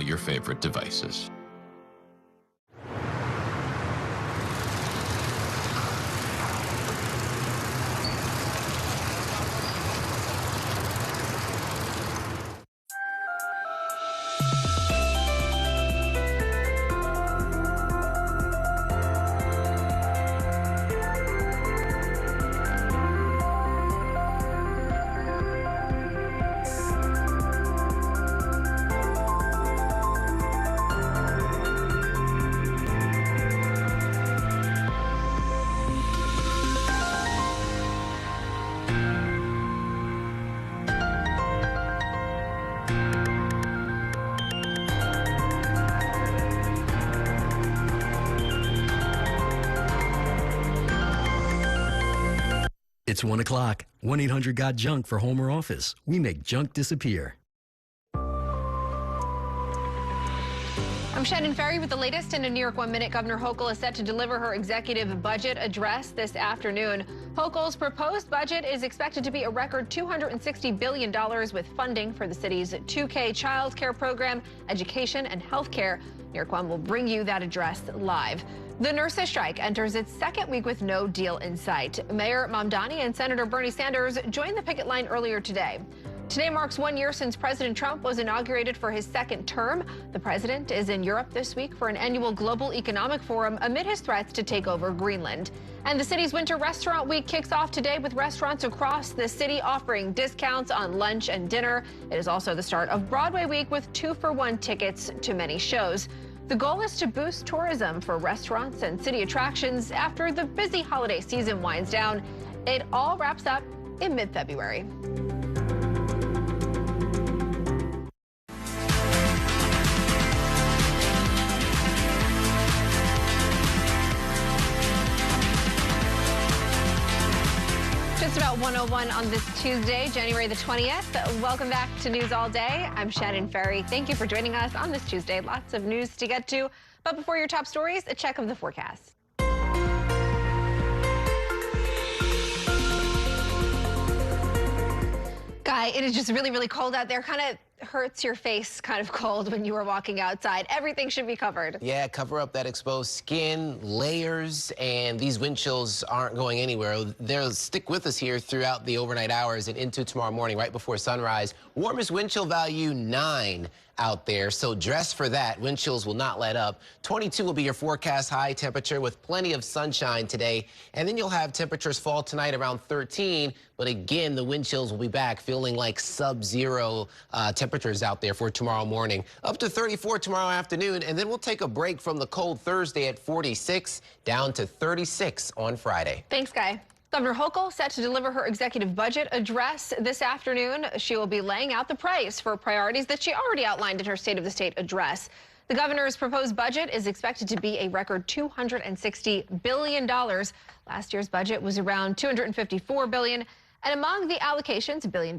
your favorite devices. It's 1 o'clock. 1-800-GOT-JUNK for home or office. We make junk disappear. I'm Shannon Ferry with the latest in a New York 1 Minute. Governor Hochul is set to deliver her executive budget address this afternoon. Hochul's proposed budget is expected to be a record $260 billion with funding for the city's 2K child care program, education, and health care. New York 1 will bring you that address live. The nurses' strike enters its second week with no deal in sight. Mayor Mamdani and Senator Bernie Sanders joined the picket line earlier today. Today marks 1 year since President Trump was inaugurated for his second term. The president is in Europe this week for an annual global economic forum amid his threats to take over Greenland. And the city's Winter Restaurant Week kicks off today with restaurants across the city offering discounts on lunch and dinner. It is also the start of Broadway Week with 2-for-1 tickets to many shows. The goal is to boost tourism for restaurants and city attractions after the busy holiday season winds down. It all wraps up in mid-February. Just about 1:01 on this Tuesday, January the 20th. Welcome back to News All Day. I'm Shannon Ferry. Thank you for joining us on this Tuesday. Lots of news to get to. But before your top stories, a check of the forecast. Guy, it is just really, really cold out there. Kind of hurts your face kind of cold when you are walking outside. Everything should be covered. Yeah, cover up that exposed skin, layers, and these wind chills aren't going anywhere. They'll stick with us here throughout the overnight hours and into tomorrow morning right before sunrise. Warmest wind chill value 9 out there, so dress for that. Wind chills will not let up. 22 will be your forecast high temperature with plenty of sunshine today, and then you'll have temperatures fall tonight around 13, but again, the wind chills will be back, feeling like sub-zero temperatures out there for tomorrow morning. Up to 34 tomorrow afternoon, and then we'll take a break from the cold Thursday at 46 down to 36 on Friday. Thanks, Guy. Governor Hochul set to deliver her executive budget address this afternoon. She will be laying out the price for priorities that she already outlined in her State of the State address. The governor's proposed budget is expected to be a record $260 billion. Last year's budget was around $254 billion. And among the allocations, $1 billion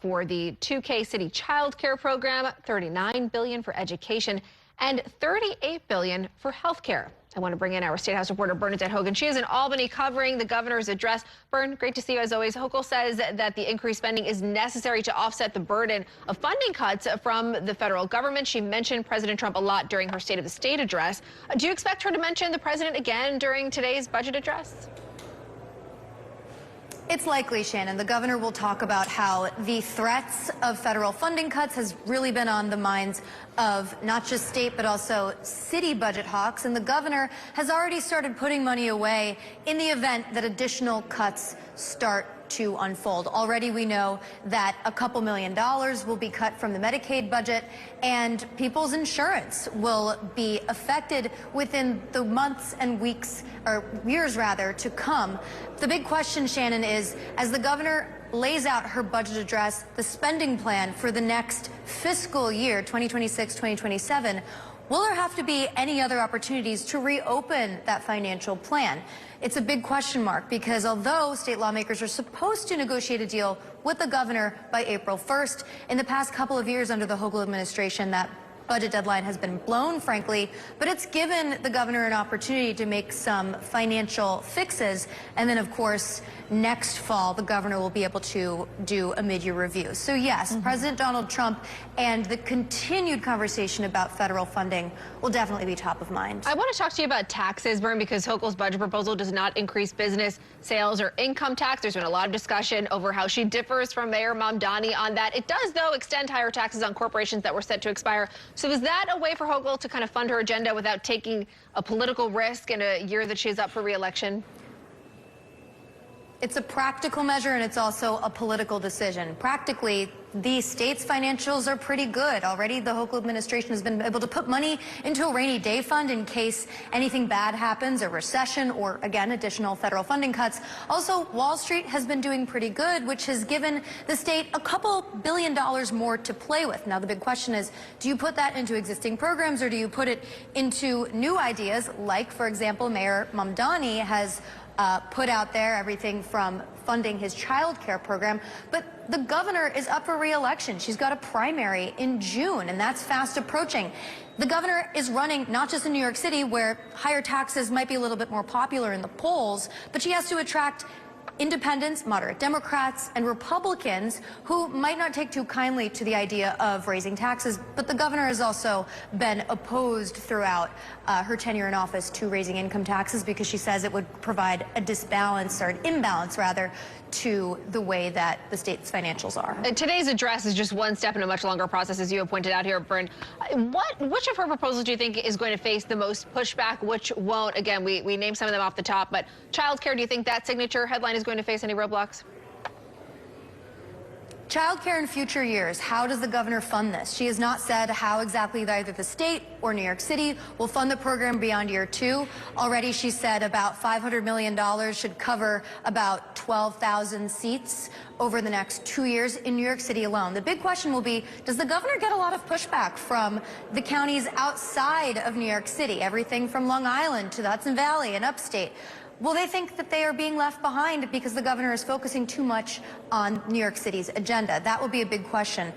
for the 2K City Child Care Program, $39 billion for education, and $38 billion for health care. I want to bring in our State House reporter, Bernadette Hogan. She is in Albany covering the governor's address. Bern, great to see you as always. Hochul says that the increased spending is necessary to offset the burden of funding cuts from the federal government. She mentioned President Trump a lot during her State of the State address. Do you expect her to mention the president again during today's budget address? It's likely, Shannon. The governor will talk about how the threats of federal funding cuts has really been on the minds of not just state but also city budget hawks. And the governor has already started putting money away in the event that additional cuts start to unfold. Already we know that a couple $1 million will be cut from the Medicaid budget, and people's insurance will be affected within the months and weeks, or years rather, to come. The big question, Shannon, is as the governor lays out her budget address, the spending plan for the next fiscal year, 2026-2027, will there have to be any other opportunities to reopen that financial plan? It's a big question mark because although state lawmakers are supposed to negotiate a deal with the governor by April 1st, in the past couple of years under the Hochul administration, that budget deadline has been blown, frankly, but it's given the governor an opportunity to make some financial fixes. And then, of course, next fall, the governor will be able to do a mid-year review. So, yes, President Donald Trump and the continued conversation about federal funding will definitely be top of mind. I want to talk to you about taxes, Byrne, because Hochul's budget proposal does not increase business, sales, or income tax. There's been a lot of discussion over how she differs from Mayor Mamdani on that. It does, though, extend higher taxes on corporations that were set to expire. So is that a way for Hochul to kind of fund her agenda without taking a political risk in a year that she's up for re-election? It's a practical measure, and it's also a political decision. Practically, the state's financials are pretty good. Already, the Hochul administration has been able to put money into a rainy day fund in case anything bad happens, a recession, or, again, additional federal funding cuts. Also, Wall Street has been doing pretty good, which has given the state a couple $2 billion more to play with. Now, the big question is, do you put that into existing programs, or do you put it into new ideas, like, for example, Mayor Mamdani has put out there, everything from funding his child care program. But the governor is up for re-election. She's got a primary in June, and that's fast approaching. The governor is running not just in New York City, where higher taxes might be a little bit more popular in the polls, but she has to attract independents, moderate Democrats, and Republicans who might not take too kindly to the idea of raising taxes. But the governor has also been opposed throughout her tenure in office to raising income taxes because she says it would provide a disbalance, or an imbalance rather, to the way that the state's financials are. Today's address is just one step in a much longer process, as you have pointed out here, Byrne. Which of her proposals do you think is going to face the most pushback, which won't? Again, we named some of them off the top, but childcare, do you think that signature headline is going to face any roadblocks? Childcare in future years, how does the governor fund this? She has not said how exactly either the state or New York City will fund the program beyond year 2. Already she said about $500 million should cover about 12,000 seats over the next 2 years in New York City alone. The big question will be, does the governor get a lot of pushback from the counties outside of New York City, everything from Long Island to the Hudson Valley and upstate? Will they think that they are being left behind because the governor is focusing too much on New York City's agenda? That will be a big question.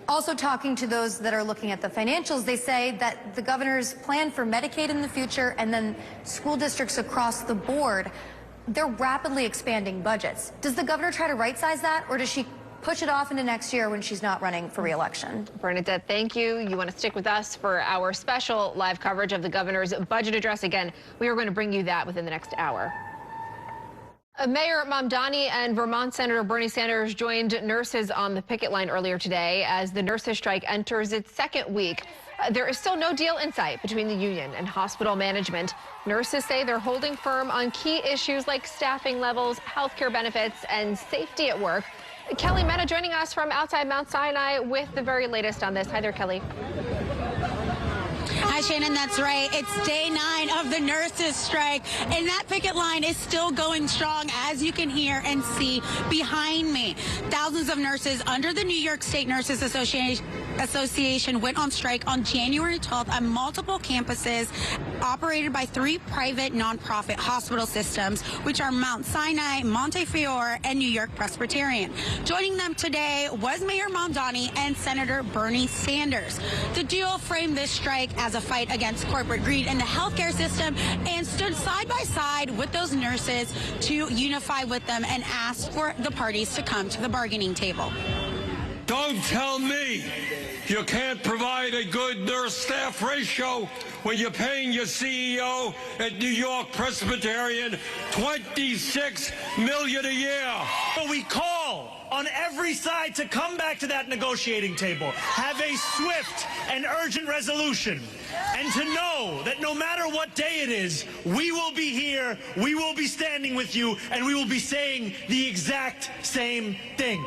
Also, talking to those that are looking at the financials, they say that the governor's plan for Medicaid in the future and then school districts across the board, they're rapidly expanding budgets. Does the governor try to right-size that, or does she push it off into next year when she's not running for re-election? Bernadette, thank you. You want to stick with us for our special live coverage of the governor's budget address. Again, we are going to bring you that within the next hour. Mayor Mamdani and Vermont Senator Bernie Sanders joined nurses on the picket line earlier today as the nurses' strike enters its second week. There is still no deal in sight between the union and hospital management. Nurses say they're holding firm on key issues like staffing levels, health care benefits, and safety at work. Kelly Mena joining us from outside Mount Sinai with the very latest on this. Hi there, Kelly. Hi, Shannon, that's right. It's day 9 of the nurses' strike, and that picket line is still going strong, as you can hear and see behind me. Thousands of nurses under the New York State Nurses Association went on strike on January 12th on multiple campuses operated by 3 private nonprofit hospital systems, which are Mount Sinai, Montefiore, and New York Presbyterian. Joining them today was Mayor Mamdani and Senator Bernie Sanders. The duo framed this strike as a fight against corporate greed in the healthcare system and stood side by side with those nurses to unify with them and ask for the parties to come to the bargaining table. Don't tell me you can't provide a good nurse-staff ratio when you're paying your CEO at New York Presbyterian $26 million a year. But we call on every side to come back to that negotiating table, have a swift and urgent resolution, and to know that no matter what day it is, we will be here, we will be standing with you, and we will be saying the exact same thing.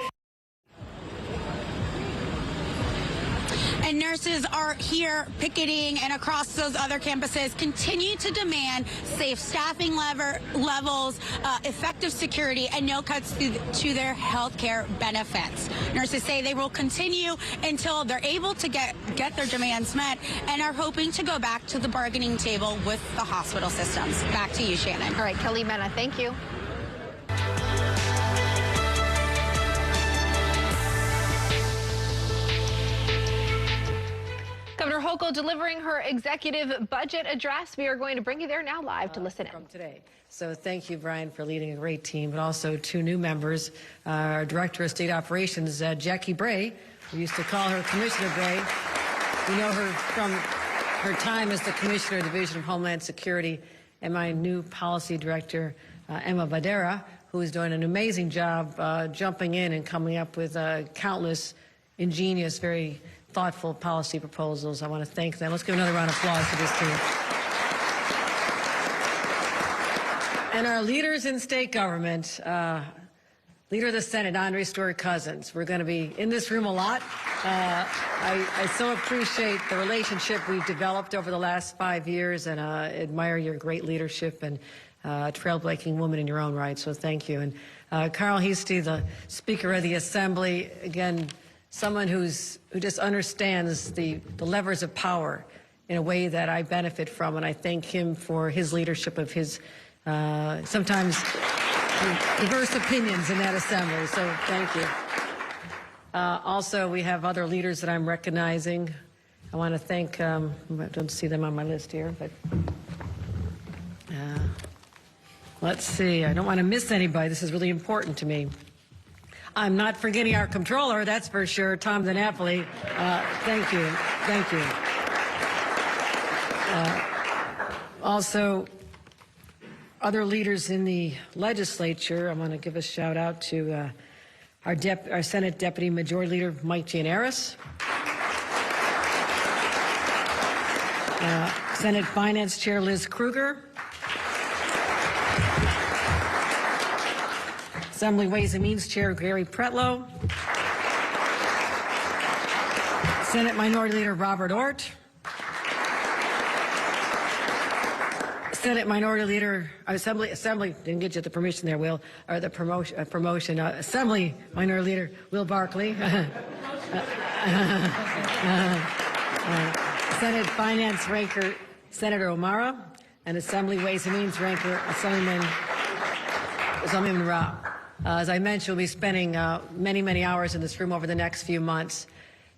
And nurses are here picketing and across those other campuses continue to demand safe staffing levels, effective security, and no cuts to their health care benefits. Nurses say they will continue until they're able to get their demands met and are hoping to go back to the bargaining table with the hospital systems. Back to you, Shannon. All right, Kelly Mena, thank you. Governor Hochul delivering her executive budget address. We are going to bring you there now live to listen in. From today. So thank you, Brian, for leading a great team, but also two new members, our Director of State Operations, Jackie Bray. We used to call her Commissioner Bray. We know her from her time as the Commissioner of the Division of Homeland Security, and my new Policy Director, Emma Badera, who is doing an amazing job jumping in and coming up with countless ingenious, very thoughtful policy proposals. I want to thank them. Let's give another round of applause for this team. And our leaders in state government, Leader of the Senate, Andre Stewart-Cousins. We're going to be in this room a lot. I so appreciate the relationship we've developed over the last 5 years, and admire your great leadership and trailblazing woman in your own right, so thank you. And Carl Heastie, the Speaker of the Assembly, again, someone who just understands the levers of power in a way that I benefit from, and I thank him for his leadership of his sometimes diverse opinions in that assembly, so thank you. Also, we have other leaders that I'm recognizing. I want to thank, I don't see them on my list here, but let's see. I don't want to miss anybody. This is really important to me. I'm not forgetting our controller, that's for sure, Tom DiNapoli. Thank you. Thank you. Also, other leaders in the legislature, I want to give a shout out to our Senate Deputy Majority Leader Mike Gianaris, Senate Finance Chair Liz Krueger, Assembly Ways and Means Chair Gary Pretlow, Senate Minority Leader Robert Ort, Senate Minority Leader, Assembly, didn't get you the permission there, Will, or the promotion, Assembly Minority Leader Will Barkley, Senate Finance Ranker Senator O'Mara, and Assembly Ways and Means Ranker Assemblyman Rao. As I mentioned, we'll be spending many, many hours in this room over the next few months.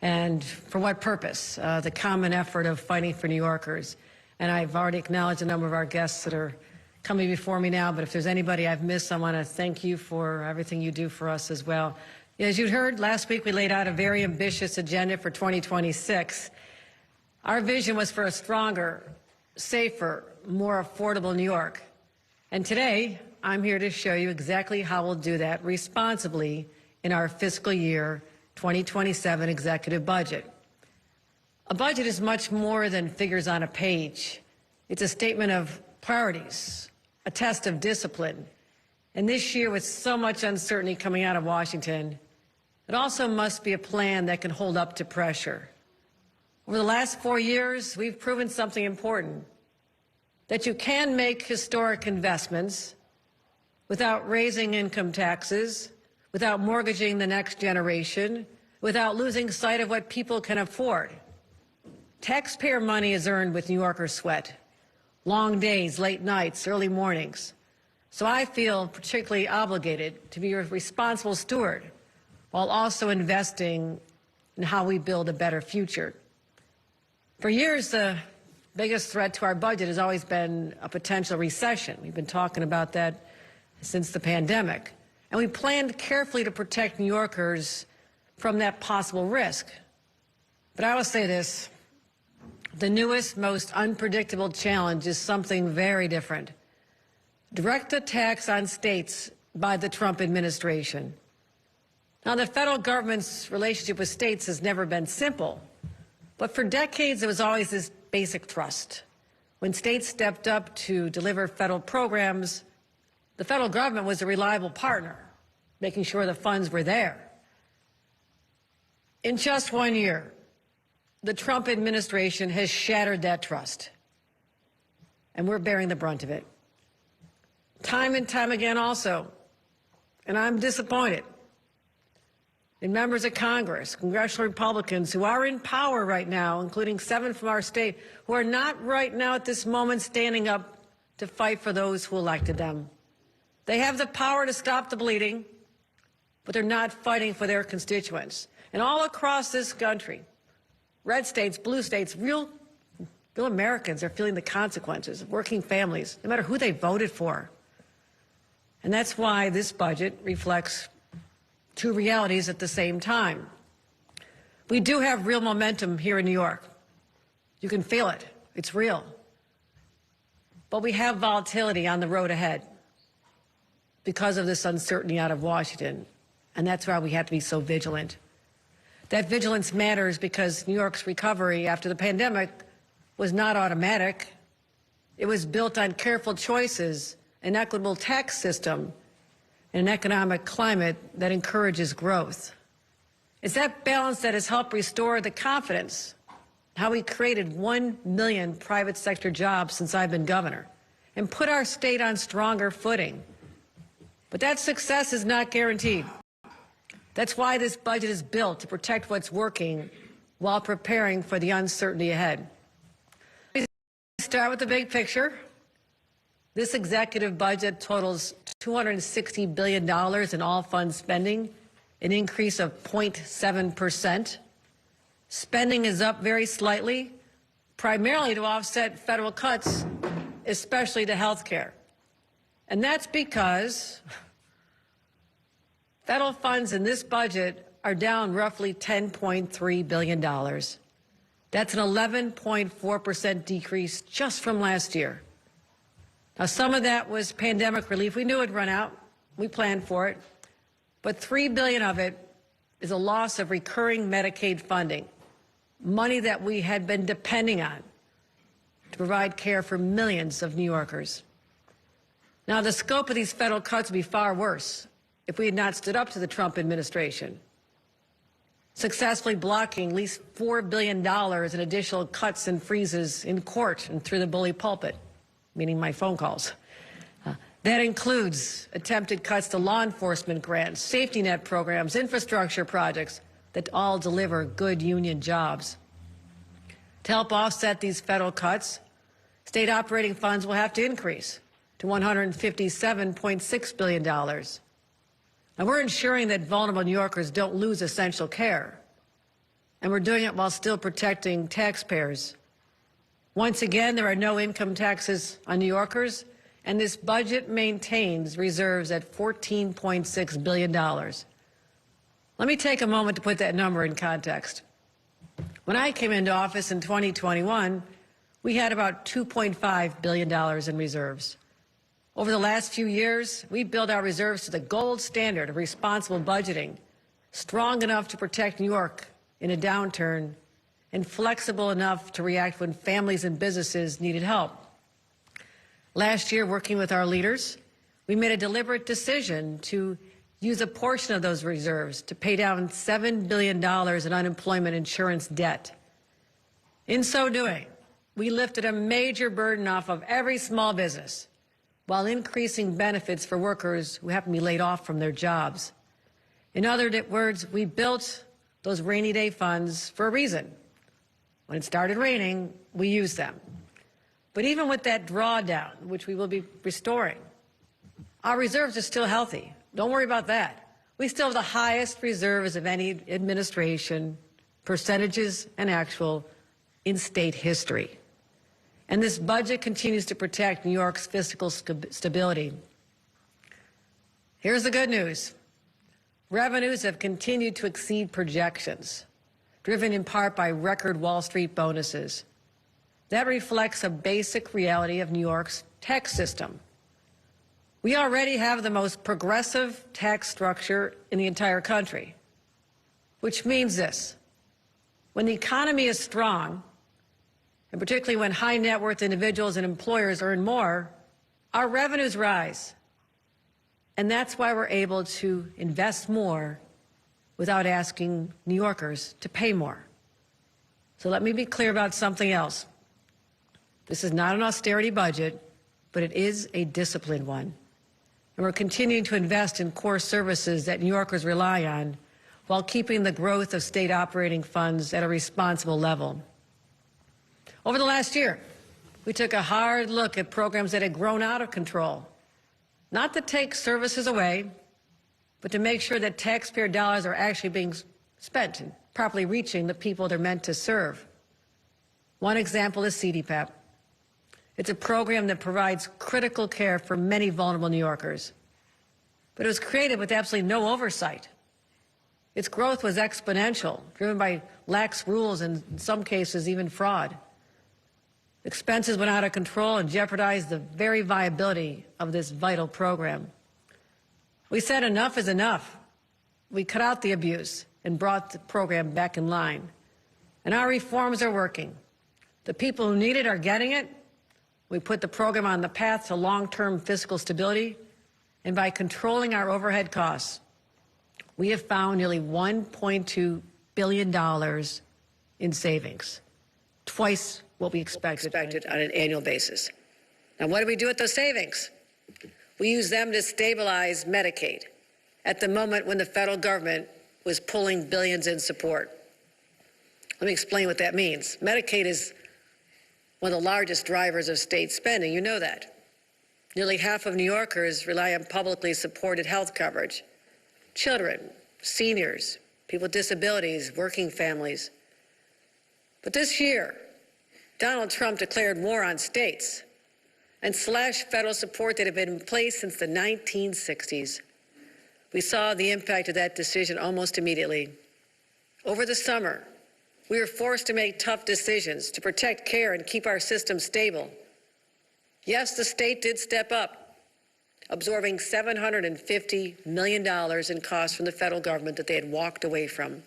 And for what purpose? The common effort of fighting for New Yorkers. And I've already acknowledged a number of our guests that are coming before me now, but if there's anybody I've missed, I want to thank you for everything you do for us as well. As you heard, last week we laid out a very ambitious agenda for 2026. Our vision was for a stronger, safer, more affordable New York. And today, I'm here to show you exactly how we'll do that responsibly in our fiscal year 2027 executive budget. A budget is much more than figures on a page. It's a statement of priorities, a test of discipline. And this year, with so much uncertainty coming out of Washington, it also must be a plan that can hold up to pressure. Over the last 4 years, we've proven something important, that you can make historic investments without raising income taxes, without mortgaging the next generation, without losing sight of what people can afford. Taxpayer money is earned with New Yorkers' sweat. Long days, late nights, early mornings. So I feel particularly obligated to be a responsible steward while also investing in how we build a better future. For years, the biggest threat to our budget has always been a potential recession. We've been talking about that since the pandemic. And we planned carefully to protect New Yorkers from that possible risk. But I will say this. The newest, most unpredictable challenge is something very different. Direct attacks on states by the Trump administration. Now, the federal government's relationship with states has never been simple, but for decades there was always this basic trust. When states stepped up to deliver federal programs, the federal government was a reliable partner, making sure the funds were there. In just 1 year, the Trump administration has shattered that trust, and we're bearing the brunt of it. Time and time again also, and I'm disappointed in members of Congress, congressional Republicans who are in power right now, including 7 from our state, who are not right now at this moment standing up to fight for those who elected them. They have the power to stop the bleeding, but they're not fighting for their constituents. And all across this country, red states, blue states, real Americans are feeling the consequences, working families, no matter who they voted for. And that's why this budget reflects two realities at the same time. We do have real momentum here in New York. You can feel it. It's real. But we have volatility on the road ahead because of this uncertainty out of Washington. And that's why we have to be so vigilant. That vigilance matters because New York's recovery after the pandemic was not automatic. It was built on careful choices, an equitable tax system, and an economic climate that encourages growth. It's that balance that has helped restore the confidence, how we created 1 million private sector jobs since I've been governor, and put our state on stronger footing. But that success is not guaranteed. That's why this budget is built to protect what's working while preparing for the uncertainty ahead. Let me start with the big picture. This executive budget totals $260 billion in all fund spending, an increase of 0.7%. Spending is up very slightly, primarily to offset federal cuts, especially to health care. And that's because federal funds in this budget are down roughly $10.3 billion. That's an 11.4% decrease just from last year. Now, some of that was pandemic relief. We knew it'd run out. We planned for it. But $3 billion of it is a loss of recurring Medicaid funding, money that we had been depending on to provide care for millions of New Yorkers. Now, the scope of these federal cuts would be far worse if we had not stood up to the Trump administration, successfully blocking at least $4 billion in additional cuts and freezes in court and through the bully pulpit, meaning my phone calls. That includes attempted cuts to law enforcement grants, safety net programs, infrastructure projects that all deliver good union jobs. To help offset these federal cuts, state operating funds will have to increase to $157.6 billion. And we're ensuring that vulnerable New Yorkers don't lose essential care. And we're doing it while still protecting taxpayers. Once again, there are no income taxes on New Yorkers, and this budget maintains reserves at $14.6 billion. Let me take a moment to put that number in context. When I came into office in 2021, we had about $2.5 billion in reserves. Over the last few years, we've built our reserves to the gold standard of responsible budgeting, strong enough to protect New York in a downturn, and flexible enough to react when families and businesses needed help. Last year, working with our leaders, we made a deliberate decision to use a portion of those reserves to pay down $7 billion in unemployment insurance debt. In so doing, we lifted a major burden off of every small business while increasing benefits for workers who happen to be laid off from their jobs. In other words, we built those rainy day funds for a reason. When it started raining, we used them. But even with that drawdown, which we will be restoring, our reserves are still healthy. Don't worry about that. We still have the highest reserves of any administration, percentages and actual, in state history. And this budget continues to protect New York's fiscal stability. Here's the good news. Revenues have continued to exceed projections, driven in part by record Wall Street bonuses. That reflects a basic reality of New York's tax system. We already have the most progressive tax structure in the entire country, which means this. When the economy is strong, and particularly when high net worth individuals and employers earn more, our revenues rise. And that's why we're able to invest more without asking New Yorkers to pay more. So let me be clear about something else. This is not an austerity budget, but it is a disciplined one. And we're continuing to invest in core services that New Yorkers rely on while keeping the growth of state operating funds at a responsible level. Over the last year, we took a hard look at programs that had grown out of control, not to take services away, but to make sure that taxpayer dollars are actually being spent in properly reaching the people they're meant to serve. One example is CDPAP. It's a program that provides critical care for many vulnerable New Yorkers. But it was created with absolutely no oversight. Its growth was exponential, driven by lax rules and, in some cases, even fraud. Expenses went out of control and jeopardized the very viability of this vital program. We said enough is enough. We cut out the abuse and brought the program back in line. And our reforms are working. The people who need it are getting it. We put the program on the path to long-term fiscal stability. And by controlling our overhead costs, we have found nearly $1.2 billion in savings, twice what we expected on an annual basis. Now, what do we do with those savings? We use them to stabilize Medicaid at the moment when the federal government was pulling billions in support. Let me explain what that means. Medicaid is one of the largest drivers of state spending. You know that. Nearly half of New Yorkers rely on publicly supported health coverage. Children, seniors, people with disabilities, working families. But this year, Donald Trump declared war on states and slashed federal support that had been in place since the 1960s. We saw the impact of that decision almost immediately. Over the summer, we were forced to make tough decisions to protect care and keep our system stable. Yes, the state did step up, absorbing $750 million in costs from the federal government that they had walked away from.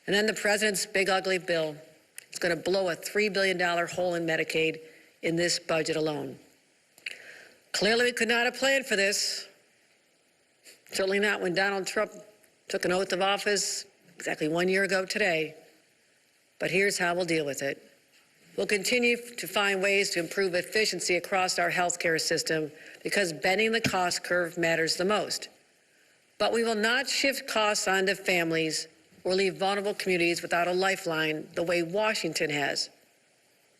And then the president's big ugly bill is going to blow a $3 billion hole in Medicaid in this budget alone. Clearly, we could not have planned for this. Certainly not when Donald Trump took an oath of office exactly 1 year ago today. But here's how we'll deal with it. We'll continue to find ways to improve efficiency across our healthcare system because bending the cost curve matters the most. But we will not shift costs onto families or leave vulnerable communities without a lifeline the way Washington has.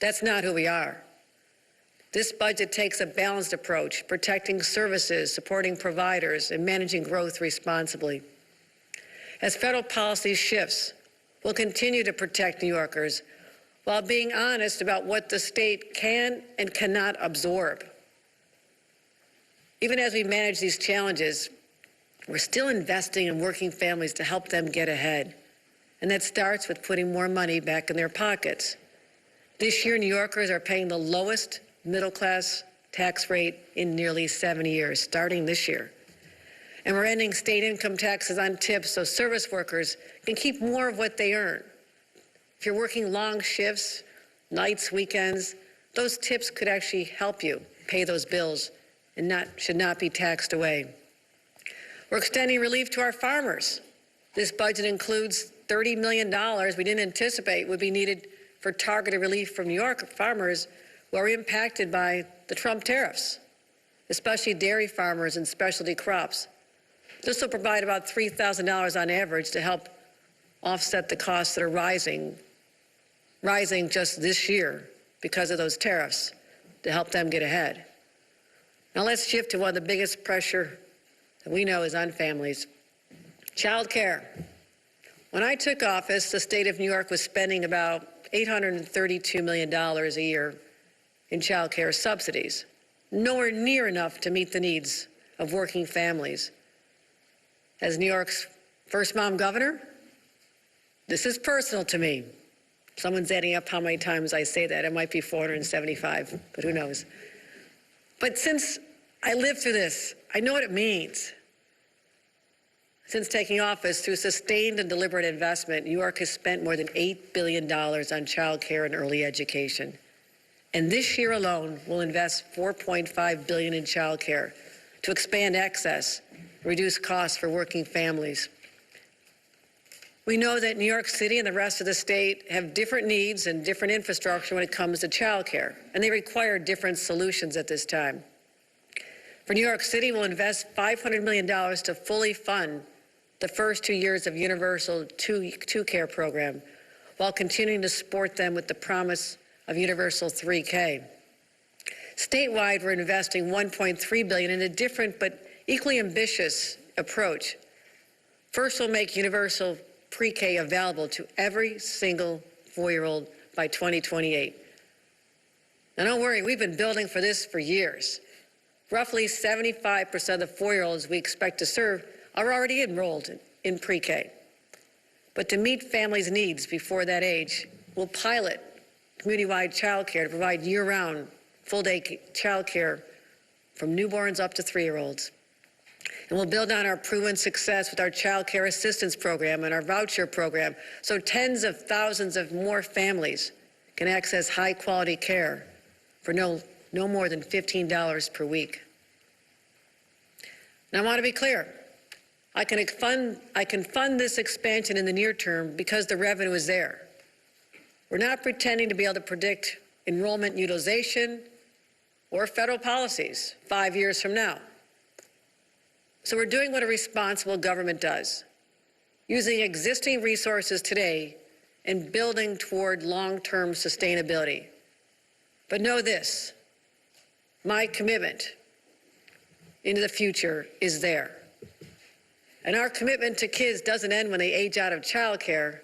That's not who we are. This budget takes a balanced approach, protecting services, supporting providers, and managing growth responsibly. As federal policy shifts, we'll continue to protect New Yorkers while being honest about what the state can and cannot absorb. Even as we manage these challenges, we're still investing in working families to help them get ahead. And that starts with putting more money back in their pockets. This year, New Yorkers are paying the lowest middle-class tax rate in nearly 70 years, starting this year. And we're ending state income taxes on tips so service workers can keep more of what they earn. If you're working long shifts, nights, weekends, those tips could actually help you pay those bills and should not be taxed away. We're extending relief to our farmers. This budget includes $30 million we didn't anticipate would be needed for targeted relief from New York farmers who are impacted by the Trump tariffs, especially dairy farmers and specialty crops. This will provide about $3,000 on average to help offset the costs that are rising just this year because of those tariffs to help them get ahead. Now let's shift to one of the biggest pressure that we know is on families. Child care. When I took office, the state of New York was spending about $832 million a year in child care subsidies, nowhere near enough to meet the needs of working families. As New York's first mom governor, this is personal to me. Someone's adding up how many times I say that. It might be 475, but who knows. But since I lived through this, I know what it means. Since taking office, through sustained and deliberate investment, New York has spent more than $8 billion on child care and early education. And this year alone, we'll invest $4.5 billion in child care to expand access, reduce costs for working families. We know that New York City and the rest of the state have different needs and different infrastructure when it comes to child care, and they require different solutions at this time. For New York City, we'll invest $500 million to fully fund the first 2 years of Universal two-care program, while continuing to support them with the promise of Universal 3K. Statewide, we're investing $1.3 billion in a different but equally ambitious approach. First, we'll make Universal pre-K available to every single 4-year-old by 2028. Now, don't worry, we've been building for this for years. Roughly 75% of the 4-year-olds we expect to serve are already enrolled in pre-K. But to meet families' needs before that age, we'll pilot community-wide child care to provide year-round, full-day child care from newborns up to 3-year-olds. And we'll build on our proven success with our child care assistance program and our voucher program, so tens of thousands of more families can access high-quality care for no more than $15 per week. Now, I want to be clear. I can fund this expansion in the near term because the revenue is there. We're not pretending to be able to predict enrollment utilization or federal policies 5 years from now. So we're doing what a responsible government does, using existing resources today and building toward long-term sustainability. But know this, my commitment into the future is there. And our commitment to kids doesn't end when they age out of childcare.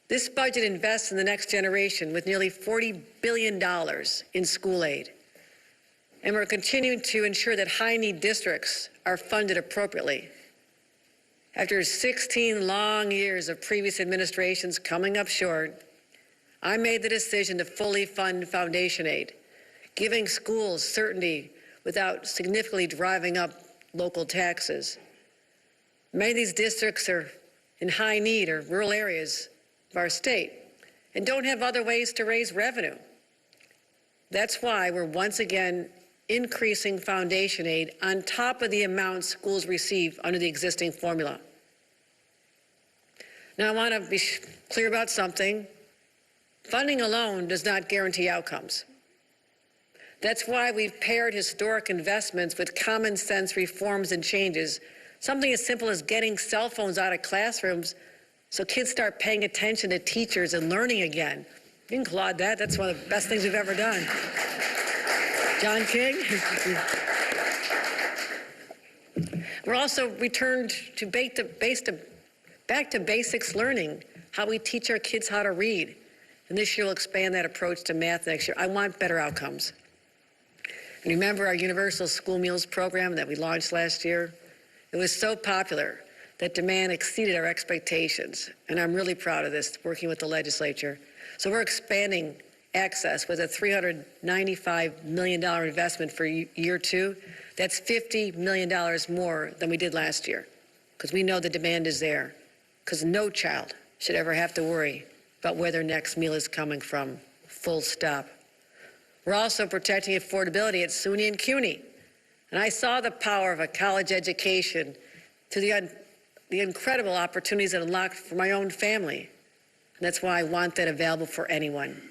This budget invests in the next generation with nearly $40 billion in school aid. And we're continuing to ensure that high-need districts are funded appropriately. After 16 long years of previous administrations coming up short, I made the decision to fully fund foundation aid, giving schools certainty without significantly driving up local taxes. Many of these districts are in high need or rural areas of our state and don't have other ways to raise revenue. That's why we're once again increasing foundation aid on top of the amount schools receive under the existing formula. Now, I want to be clear about something. Funding alone does not guarantee outcomes. That's why we've paired historic investments with common sense reforms and changes. Something as simple as getting cell phones out of classrooms so kids start paying attention to teachers and learning again. You can applaud that. That's one of the best things we've ever done. John King. We're also returned to back to basics learning, how we teach our kids how to read. And this year we'll expand that approach to math next year. I want better outcomes. And remember our Universal School Meals program that we launched last year? It was so popular that demand exceeded our expectations. And I'm really proud of this, working with the legislature. So we're expanding access with a $395 million investment for year 2. That's $50 million more than we did last year, because we know the demand is there, because no child should ever have to worry about where their next meal is coming from, full stop. We're also protecting affordability at SUNY and CUNY. And I saw the power of a college education to the incredible opportunities it unlocked for my own family. And that's why I want that available for anyone.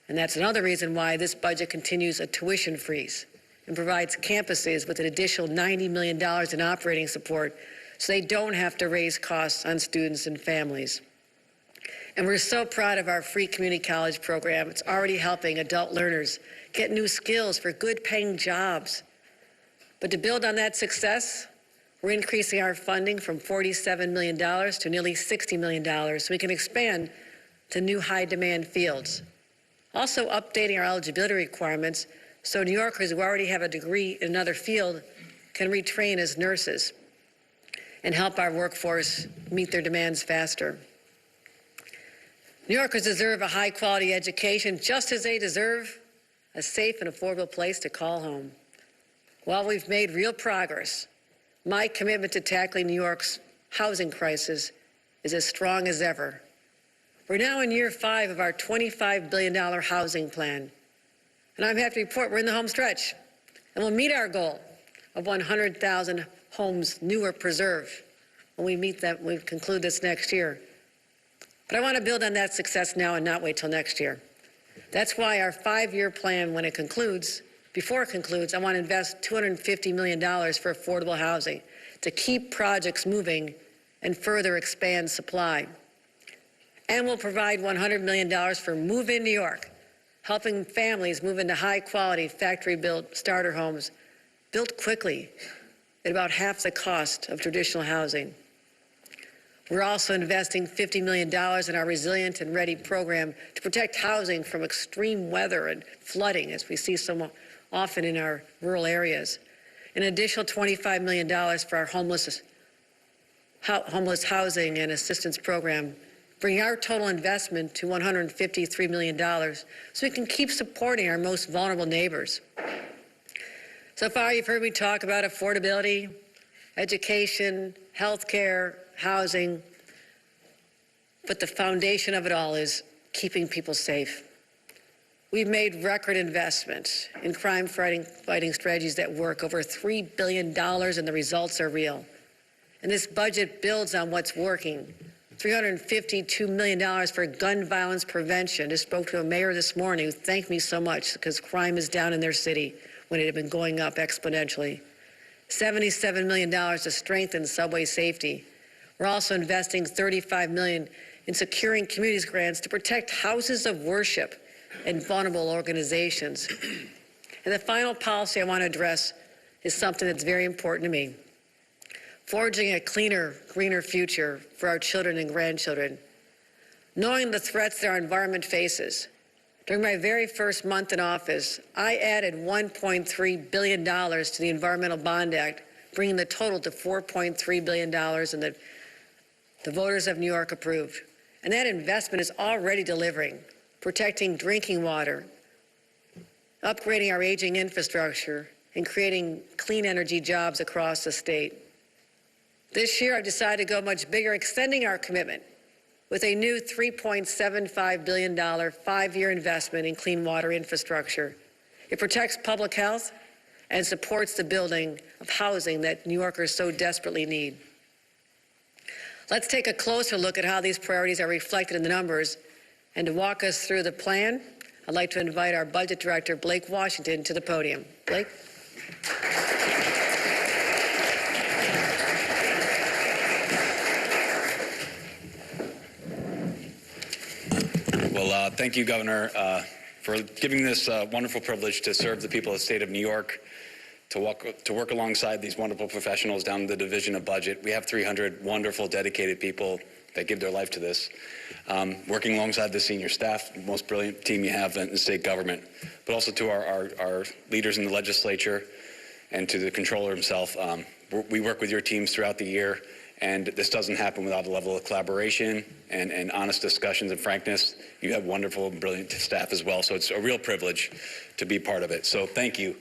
And that's another reason why this budget continues a tuition freeze and provides campuses with an additional $90 million in operating support so they don't have to raise costs on students and families. And we're so proud of our free community college program. It's already helping adult learners get new skills for good-paying jobs. But to build on that success, we're increasing our funding from $47 million to nearly $60 million so we can expand to new high-demand fields. Also updating our eligibility requirements so New Yorkers who already have a degree in another field can retrain as nurses and help our workforce meet their demands faster. New Yorkers deserve a high-quality education just as they deserve a safe and affordable place to call home. While we've made real progress, my commitment to tackling New York's housing crisis is as strong as ever. We're now in year 5 of our $25 billion housing plan. And I'm happy to report we're in the home stretch. And we'll meet our goal of 100,000 homes new or preserved when we conclude this next year. But I want to build on that success now and not wait till next year. That's why our 5-year plan, before it concludes, I want to invest $250 million for affordable housing to keep projects moving and further expand supply. And we'll provide $100 million for Move in New York, helping families move into high-quality factory-built starter homes built quickly at about half the cost of traditional housing. We're also investing $50 million in our Resilient and Ready program to protect housing from extreme weather and flooding, as we see so often in our rural areas. An additional $25 million for our homeless housing and assistance program, bringing our total investment to $153 million so we can keep supporting our most vulnerable neighbors. So far, you've heard me talk about affordability, education, health care, housing, but the foundation of it all is keeping people safe. We've made record investments in crime-fighting strategies that work, over $3 billion, and the results are real. And this budget builds on what's working. $352 million for gun violence prevention. I spoke to a mayor this morning who thanked me so much because crime is down in their city when it had been going up exponentially. $77 million to strengthen subway safety. We're also investing $35 million in securing communities grants to protect houses of worship and vulnerable organizations. And the final policy I want to address is something that's very important to me. Forging a cleaner, greener future for our children and grandchildren. Knowing the threats that our environment faces, during my very first month in office, I added $1.3 billion to the Environmental Bond Act, bringing the total to $4.3 billion, and the voters of New York approved. And that investment is already delivering, protecting drinking water, upgrading our aging infrastructure, and creating clean energy jobs across the state. This year, I've decided to go much bigger, extending our commitment with a new $3.75 billion 5-year investment in clean water infrastructure. It protects public health and supports the building of housing that New Yorkers so desperately need. Let's take a closer look at how these priorities are reflected in the numbers. And to walk us through the plan, I'd like to invite our Budget Director, Blake Washington, to the podium. Blake? Well, thank you, Governor, for giving this wonderful privilege to serve the people of the state of New York, to work alongside these wonderful professionals down in the Division of Budget. We have 300 wonderful, dedicated people that give their life to this, working alongside the senior staff, the most brilliant team you have in state government, but also to our leaders in the legislature and to the controller himself. We work with your teams throughout the year, and this doesn't happen without a level of collaboration and honest discussions and frankness. You have wonderful and brilliant staff as well, so it's a real privilege to be part of it. So thank you.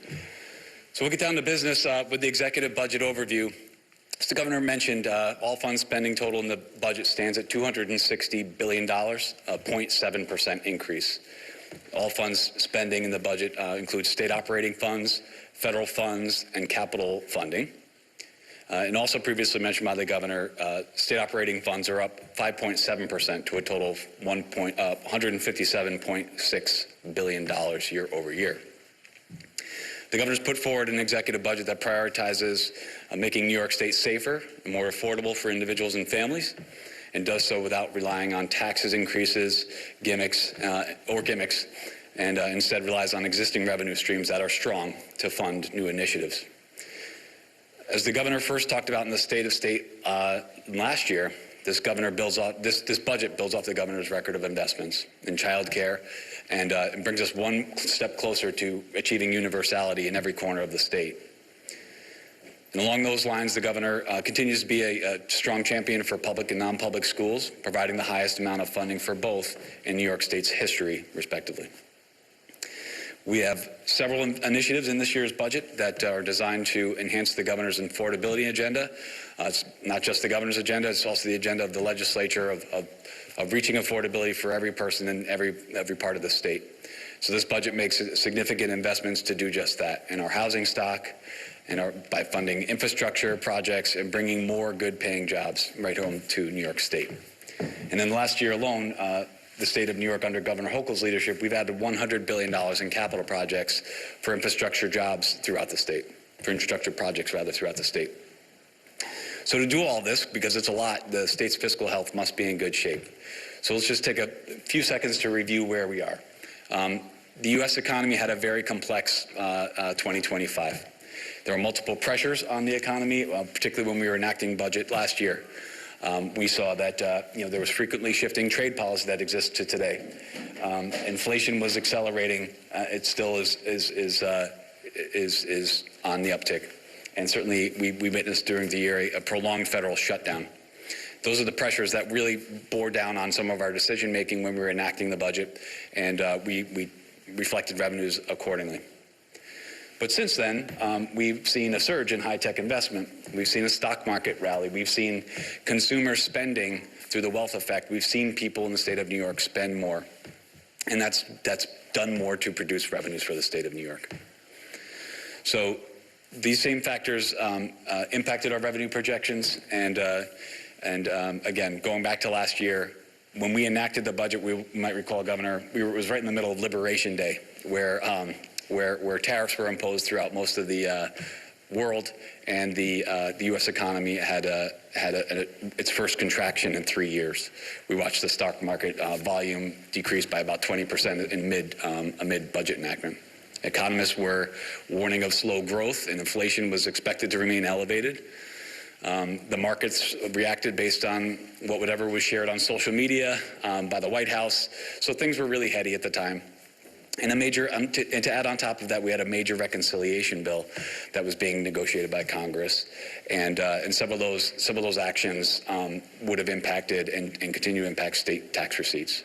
So we'll get down to business with the executive budget overview. As the governor mentioned, all fund spending total in the budget stands at $260 billion, a 0.7% increase. All funds spending in the budget includes state operating funds, federal funds, and capital funding. And also previously mentioned by the governor, state operating funds are up 5.7% to a total of $157.6 billion year over year. The governor's put forward an executive budget that prioritizes making New York State safer and more affordable for individuals and families, and does so without relying on taxes increases, gimmicks, and instead relies on existing revenue streams that are strong to fund new initiatives. As the governor first talked about in the State of State last year, this budget builds off the governor's record of investments in child care, and it brings us one step closer to achieving universality in every corner of the state. And along those lines, the governor continues to be a strong champion for public and non-public schools, providing the highest amount of funding for both in New York State's history, respectively. We have several initiatives in this year's budget that are designed to enhance the governor's affordability agenda. It's not just the governor's agenda, it's also the agenda of the legislature of reaching affordability for every person in every part of the state. So this budget makes significant investments to do just that in our housing stock, and by funding infrastructure projects and bringing more good-paying jobs right home to New York State. And in the last year alone, the state of New York, under Governor Hochul's leadership, we've added $100 billion in capital projects for infrastructure jobs throughout the state, for infrastructure projects rather throughout the state. So to do all this, because it's a lot, the state's fiscal health must be in good shape. So let's just take a few seconds to review where we are. The U.S. economy had a very complex 2025. There are multiple pressures on the economy, particularly when we were enacting budget last year. We saw that there was frequently shifting trade policy that exists to today. Inflation was accelerating. It still is on the uptick. And certainly we witnessed during the year a prolonged federal shutdown. Those are the pressures that really bore down on some of our decision making when we were enacting the budget, and we reflected revenues accordingly. But since then, we've seen a surge in high-tech investment. We've seen a stock market rally. We've seen consumer spending through the wealth effect. We've seen people in the state of New York spend more. And that's done more to produce revenues for the state of New York. So these same factors impacted our revenue projections. And again, going back to last year, when we enacted the budget, we might recall, Governor, it was right in the middle of Liberation Day, where tariffs were imposed throughout most of the world, and the U.S. economy had its first contraction in 3 years. We watched the stock market volume decrease by about 20% amid budget enactment. Economists were warning of slow growth, and inflation was expected to remain elevated. The markets reacted based on whatever was shared on social media by the White House. So things were really heady at the time. And and to add on top of that, we had a major reconciliation bill that was being negotiated by Congress, and some of those actions would have impacted and continue to impact state tax receipts.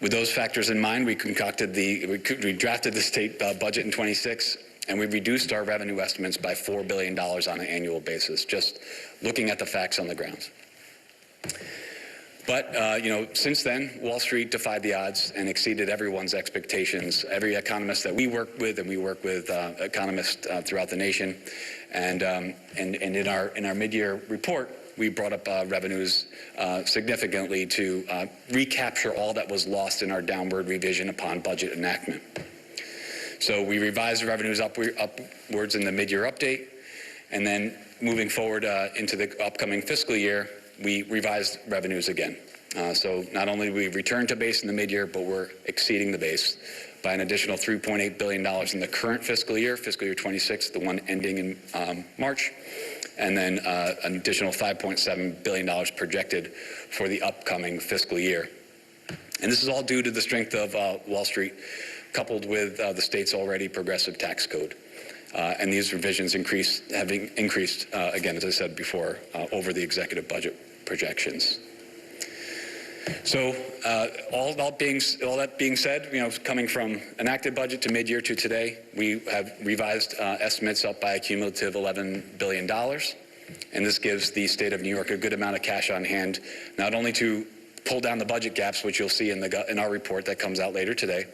With those factors in mind, we drafted the state budget in 26, and we reduced our revenue estimates by $4 billion on an annual basis, just looking at the facts on the ground. But, since then, Wall Street defied the odds and exceeded everyone's expectations. Every economist that we work with, and we work with economists throughout the nation, and in our mid-year report, we brought up revenues significantly to recapture all that was lost in our downward revision upon budget enactment. So we revised revenues upwards in the mid-year update, and then moving forward into the upcoming fiscal year, we revised revenues again. So not only we returned to base in the mid-year, but we're exceeding the base by an additional $3.8 billion in the current fiscal year 26, the one ending in March, and then an additional $5.7 billion projected for the upcoming fiscal year. And this is all due to the strength of Wall Street, coupled with the state's already progressive tax code. And these revisions having increased, again, as I said before, over the executive budget projections. So all that being said, coming from enacted budget to mid-year to today, we have revised estimates up by a cumulative $11 billion. And this gives the state of New York a good amount of cash on hand, not only to pull down the budget gaps, which you'll see in our report that comes out later today,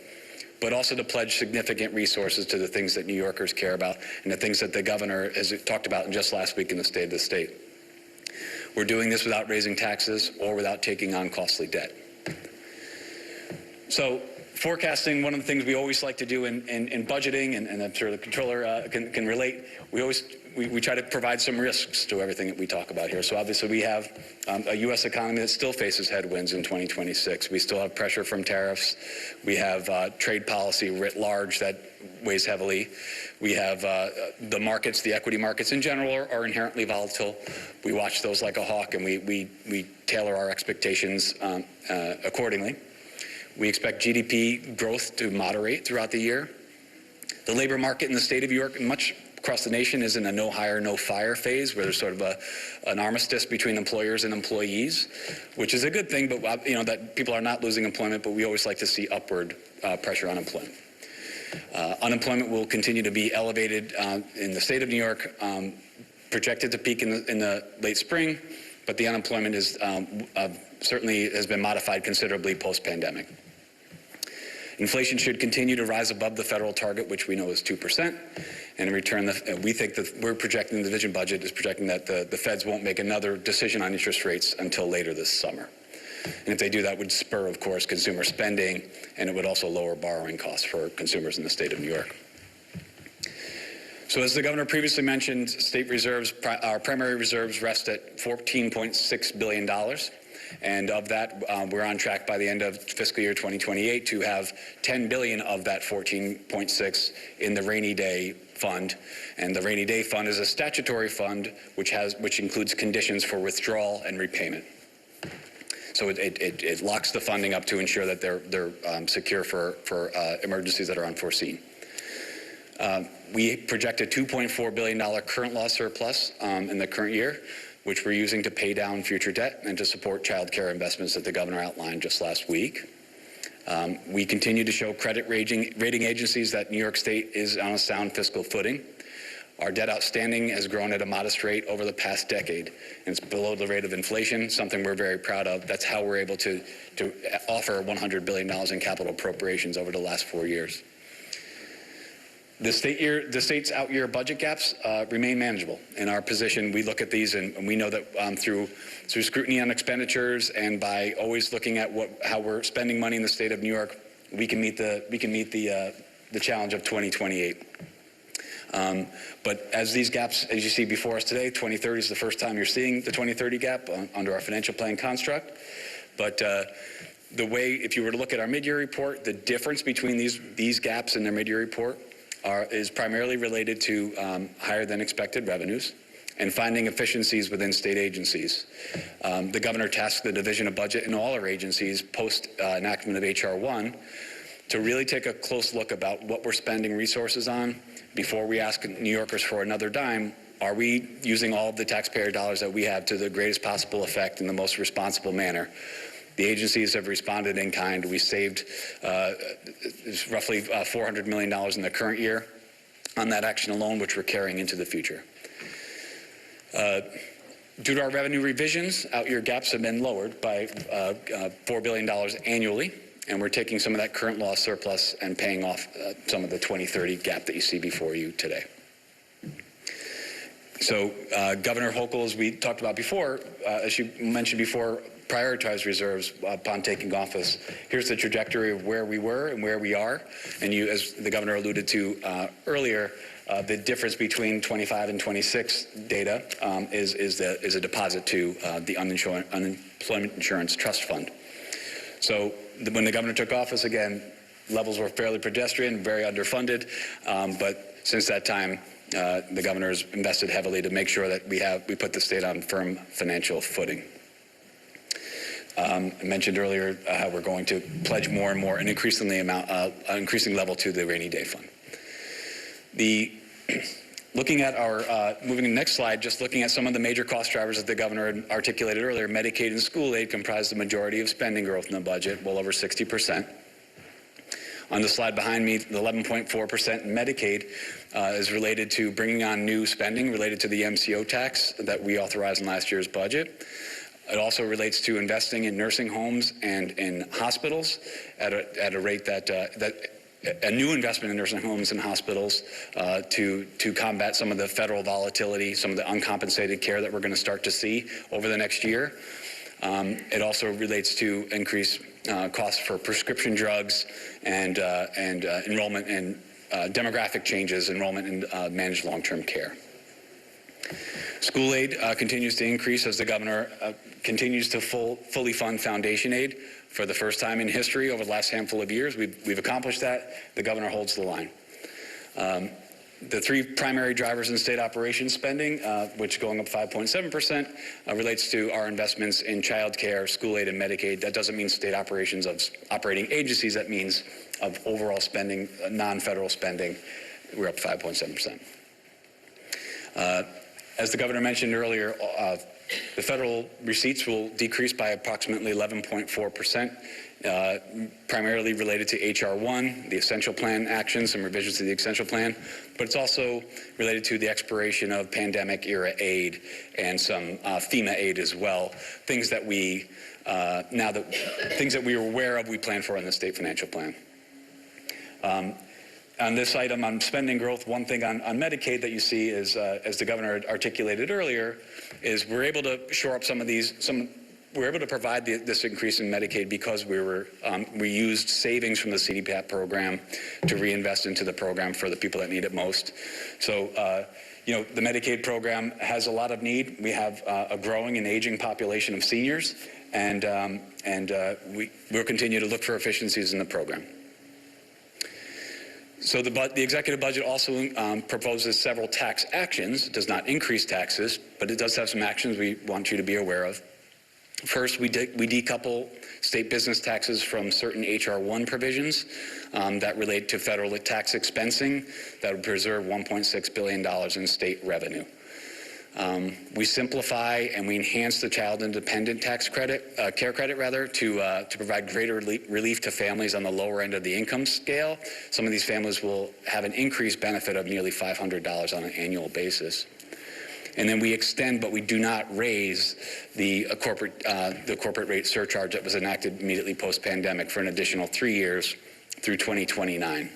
but also to pledge significant resources to the things that New Yorkers care about and the things that the governor has talked about just last week in the State of the State. We're doing this without raising taxes or without taking on costly debt. So forecasting, one of the things we always like to do in budgeting, and I'm sure the controller can relate, we try to provide some risks to everything that we talk about here. So obviously we have a U.S. economy that still faces headwinds in 2026. We still have pressure from tariffs. We have trade policy writ large that weighs heavily. We have the markets, the equity markets in general are inherently volatile. We watch those like a hawk, and we tailor our expectations accordingly. We expect GDP growth to moderate throughout the year. The labor market in the state of New York, much across the nation, is in a no hire, no fire phase, where there's sort of an armistice between employers and employees, which is a good thing, but that people are not losing employment, but we always like to see upward pressure on employment. Unemployment will continue to be elevated in the state of New York, projected to peak in the late spring, but the unemployment is certainly has been modified considerably post-pandemic. Inflation should continue to rise above the federal target, which we know is 2%. And in return, we think that we're projecting, the division budget is projecting that the feds won't make another decision on interest rates until later this summer. And if they do, that would spur, of course, consumer spending, and it would also lower borrowing costs for consumers in the state of New York. So as the governor previously mentioned, state reserves, our primary reserves rest at $14.6 billion. And of that, we're on track by the end of fiscal year 2028 to have $10 billion of that 14.6 in the rainy day fund. And the rainy day fund is a statutory fund which includes conditions for withdrawal and repayment. So it locks the funding up to ensure that they're secure for emergencies that are unforeseen. We project a $2.4 billion current law surplus in the current year, which we're using to pay down future debt and to support child care investments that the governor outlined just last week. We continue to show credit rating agencies that New York State is on a sound fiscal footing. Our debt outstanding has grown at a modest rate over the past decade, and it's below the rate of inflation, something we're very proud of. That's how we're able to offer $100 billion in capital appropriations over the last 4 years. The state's out-year budget gaps remain manageable. In our position, we look at these and we know that through scrutiny on expenditures and by always looking at how we're spending money in the state of New York, we can meet the challenge of 2028. But as these gaps, as you see before us today, 2030 is the first time you're seeing the 2030 gap under our financial plan construct. But the way, if you were to look at our mid-year report, the difference between these gaps in their mid-year report is primarily related to higher than expected revenues and finding efficiencies within state agencies. The governor tasked the Division of Budget in all our agencies post enactment of H.R. 1 to really take a close look about what we're spending resources on. Before we ask New Yorkers for another dime, are we using all of the taxpayer dollars that we have to the greatest possible effect in the most responsible manner? The agencies have responded in kind. We saved roughly $400 million in the current year on that action alone, which we're carrying into the future. Due to our revenue revisions, out-year gaps have been lowered by $4 billion annually, and we're taking some of that current law surplus and paying off some of the 2030 gap that you see before you today. So Governor Hochul, as we talked about before, as you mentioned before, prioritized reserves upon taking office. Here's the trajectory of where we were and where we are. And you, as the governor alluded to earlier, the difference between 25 and 26 data is a deposit to the Unemployment Insurance Trust Fund. So when the governor took office, again, levels were fairly pedestrian, very underfunded, but since that time, the governor has invested heavily to make sure that we put the state on firm financial footing. I mentioned earlier how we're going to pledge more and more, an increasing level to the rainy day fund. Looking at our, moving to the next slide, just looking at some of the major cost drivers that the governor articulated earlier, Medicaid and school aid comprise the majority of spending growth in the budget, well over 60%. On the slide behind me, the 11.4% in Medicaid is related to bringing on new spending related to the MCO tax that we authorized in last year's budget. It also relates to investing in nursing homes and in hospitals at a rate that a new investment in nursing homes and hospitals to combat some of the federal volatility, some of the uncompensated care that we're going to start to see over the next year. It also relates to increased costs for prescription drugs and enrollment in demographic changes, enrollment in managed long-term care. School aid continues to increase as the governor continues to fully fund foundation aid. For the first time in history over the last handful of years, we've accomplished that. The governor holds the line. The three primary drivers in state operations spending, which going up 5.7%, relates to our investments in child care, school aid, and Medicaid. That doesn't mean state operations of operating agencies. That means of overall spending, non-federal spending. We're up 5.7%. As the governor mentioned earlier, the federal receipts will decrease by approximately 11.4%, primarily related to H.R. 1, the Essential Plan actions and revisions to the Essential Plan, but it's also related to the expiration of pandemic-era aid and some FEMA aid as well, things that we things that we were aware of, we plan for in the state financial plan. On this item on spending growth, one thing on Medicaid that you see is, as the governor articulated earlier, is we're able to shore up some of these, we're able to provide this increase in Medicaid because we used savings from the CDPAP program to reinvest into the program for the people that need it most. So, you know, the Medicaid program has a lot of need. We have a growing and aging population of seniors, we'll continue to look for efficiencies in the program. So the executive budget also proposes several tax actions. It does not increase taxes, but it does have some actions we want you to be aware of. First, we decouple state business taxes from certain H.R. 1 provisions that relate to federal tax expensing that would preserve $1.6 billion in state revenue. We simplify and we enhance the child independent tax credit, care credit rather, to provide greater relief to families on the lower end of the income scale. Some of these families will have an increased benefit of nearly $500 on an annual basis. And then we extend, but we do not raise the corporate rate surcharge that was enacted immediately post-pandemic for an additional 3 years through 2029.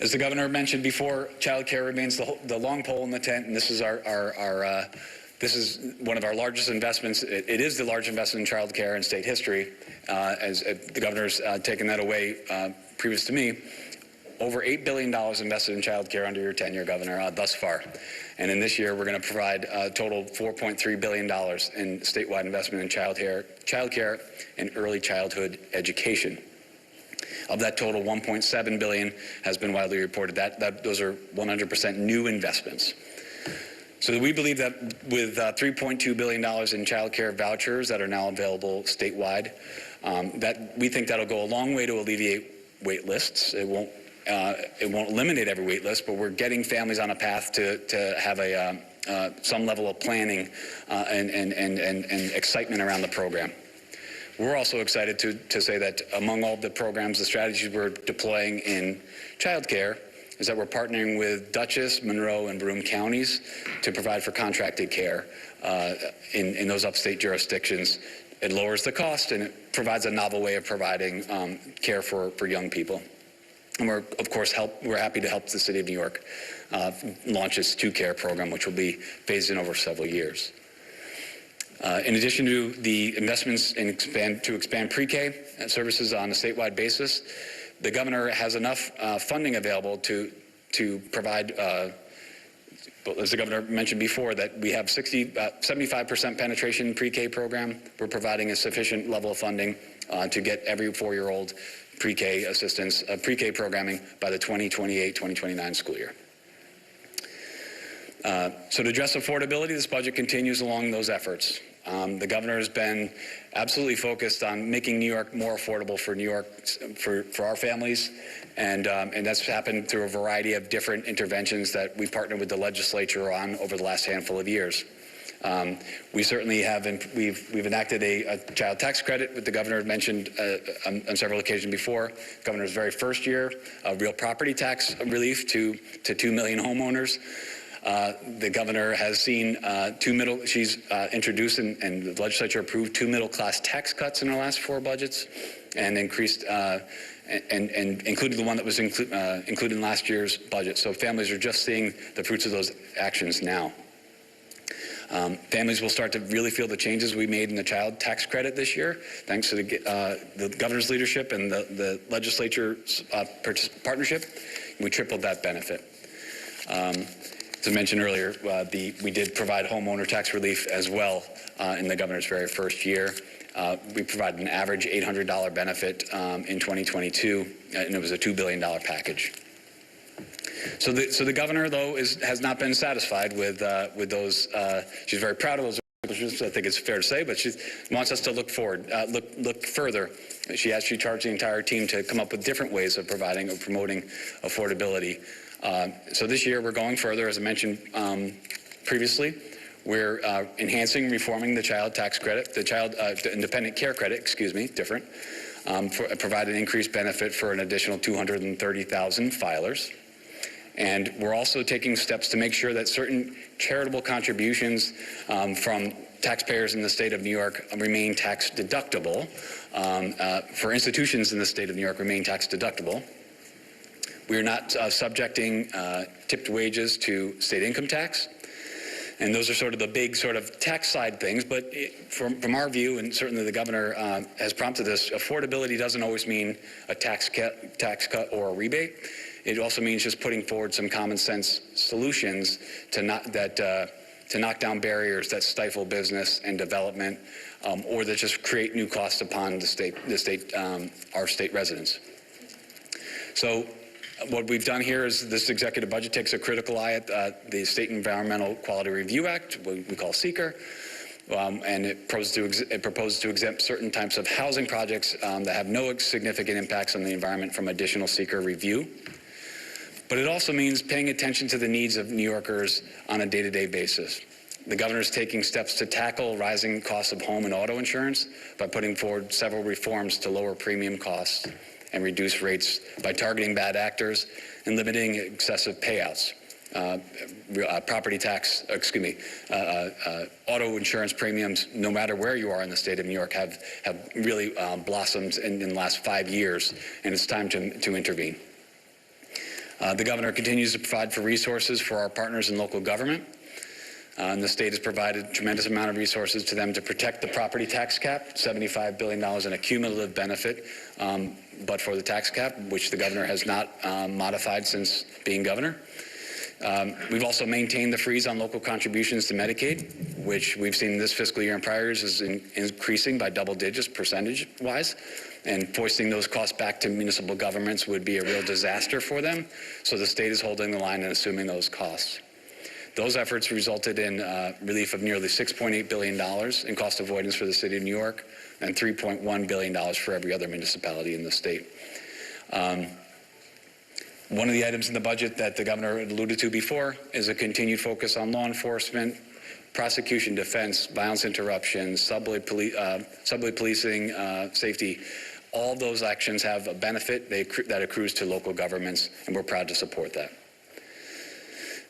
As the governor mentioned before, child care remains the long pole in the tent, and this is this is one of our largest investments. It is the largest investment in child care in state history, as the governor's taken that away previous to me. Over $8 billion invested in child care under your tenure, Governor, thus far. And in this year, we're going to provide a total $4.3 billion in statewide investment in child care and early childhood education. Of that total, $1.7 billion has been widely reported. Those are 100% new investments. So we believe that with $3.2 billion in child care vouchers that are now available statewide, that we think that'll go a long way to alleviate wait lists. It won't eliminate every wait list, but we're getting families on a path to have some level of planning and excitement around the program. We're also excited to say that among all the programs, the strategies we're deploying in child care is that we're partnering with Dutchess, Monroe, and Broome counties to provide for contracted care in those upstate jurisdictions. It lowers the cost and it provides a novel way of providing care for young people. And we're, of course, we're happy to help the city of New York launch its 2Care program, which will be phased in over several years. In addition to the investments to expand pre-K services on a statewide basis, the governor has enough funding available to provide, as the governor mentioned before, that we have 75% penetration pre-K program. We're providing a sufficient level of funding to get every 4-year-old pre-K assistance, pre-K programming by the 2028-2029 school year. So to address affordability, this budget continues along those efforts. The governor has been absolutely focused on making New York more affordable for New York, for our families, and that's happened through a variety of different interventions that we partnered with the legislature on over the last handful of years. We certainly have, we've enacted a child tax credit, which the governor mentioned on several occasions before. The governor's very first year, real property tax relief to 2 million homeowners. The governor has seen she's introduced and the legislature approved 2 middle-class tax cuts in her last 4 budgets, and increased and included the one that was included in last year's budget. So families are just seeing the fruits of those actions now. Families will start to really feel the changes we made in the child tax credit this year, thanks to the governor's leadership and the legislature's partnership. We tripled that benefit. As I mentioned earlier, we did provide homeowner tax relief as well in the governor's very first year. We provided an average $800 benefit in 2022, and it was a $2 billion package. So the governor, though, has not been satisfied with those. She's very proud of those accomplishments, I think it's fair to say, but she wants us to look forward, look further. She charged the entire team to come up with different ways of providing or promoting affordability. So this year we're going further, as I mentioned previously. We're enhancing, reforming the child tax credit, the independent care credit, provide an increased benefit for an additional 230,000 filers. And we're also taking steps to make sure that certain charitable contributions from taxpayers in the state of New York remain tax deductible. For institutions in the state of New York remain tax deductible. We are not subjecting tipped wages to state income tax. And those are sort of the big sort of tax side things. But from our view, and certainly the governor has prompted this, affordability doesn't always mean a tax cut or a rebate. It also means just putting forward some common sense solutions to to knock down barriers that stifle business and development, or that just create new costs upon our state residents. So what we've done here is this executive budget takes a critical eye at the State Environmental Quality Review Act, what we call SEQR, and it proposes to exempt certain types of housing projects that have no significant impacts on the environment from additional SEQR review. But it also means paying attention to the needs of New Yorkers on a day-to-day basis. The governor is taking steps to tackle rising costs of home and auto insurance by putting forward several reforms to lower premium costs and reduce rates by targeting bad actors and limiting excessive payouts. Auto insurance premiums, no matter where you are in the state of New York, have really blossomed in the last 5 years, and it's time to intervene. The governor continues to provide for resources for our partners in local government. And the state has provided a tremendous amount of resources to them to protect the property tax cap, $75 billion in a cumulative benefit, but for the tax cap, which the governor has not modified since being governor. We've also maintained the freeze on local contributions to Medicaid, which we've seen this fiscal year and prior years is increasing by double digits percentage-wise. And foisting those costs back to municipal governments would be a real disaster for them. So the state is holding the line and assuming those costs. Those efforts resulted in relief of nearly $6.8 billion in cost avoidance for the city of New York and $3.1 billion for every other municipality in the state. One of the items in the budget that the governor alluded to before is a continued focus on law enforcement, prosecution, defense, violence interruption, subway policing, safety. All those actions have a benefit that accrues to local governments, and we're proud to support that.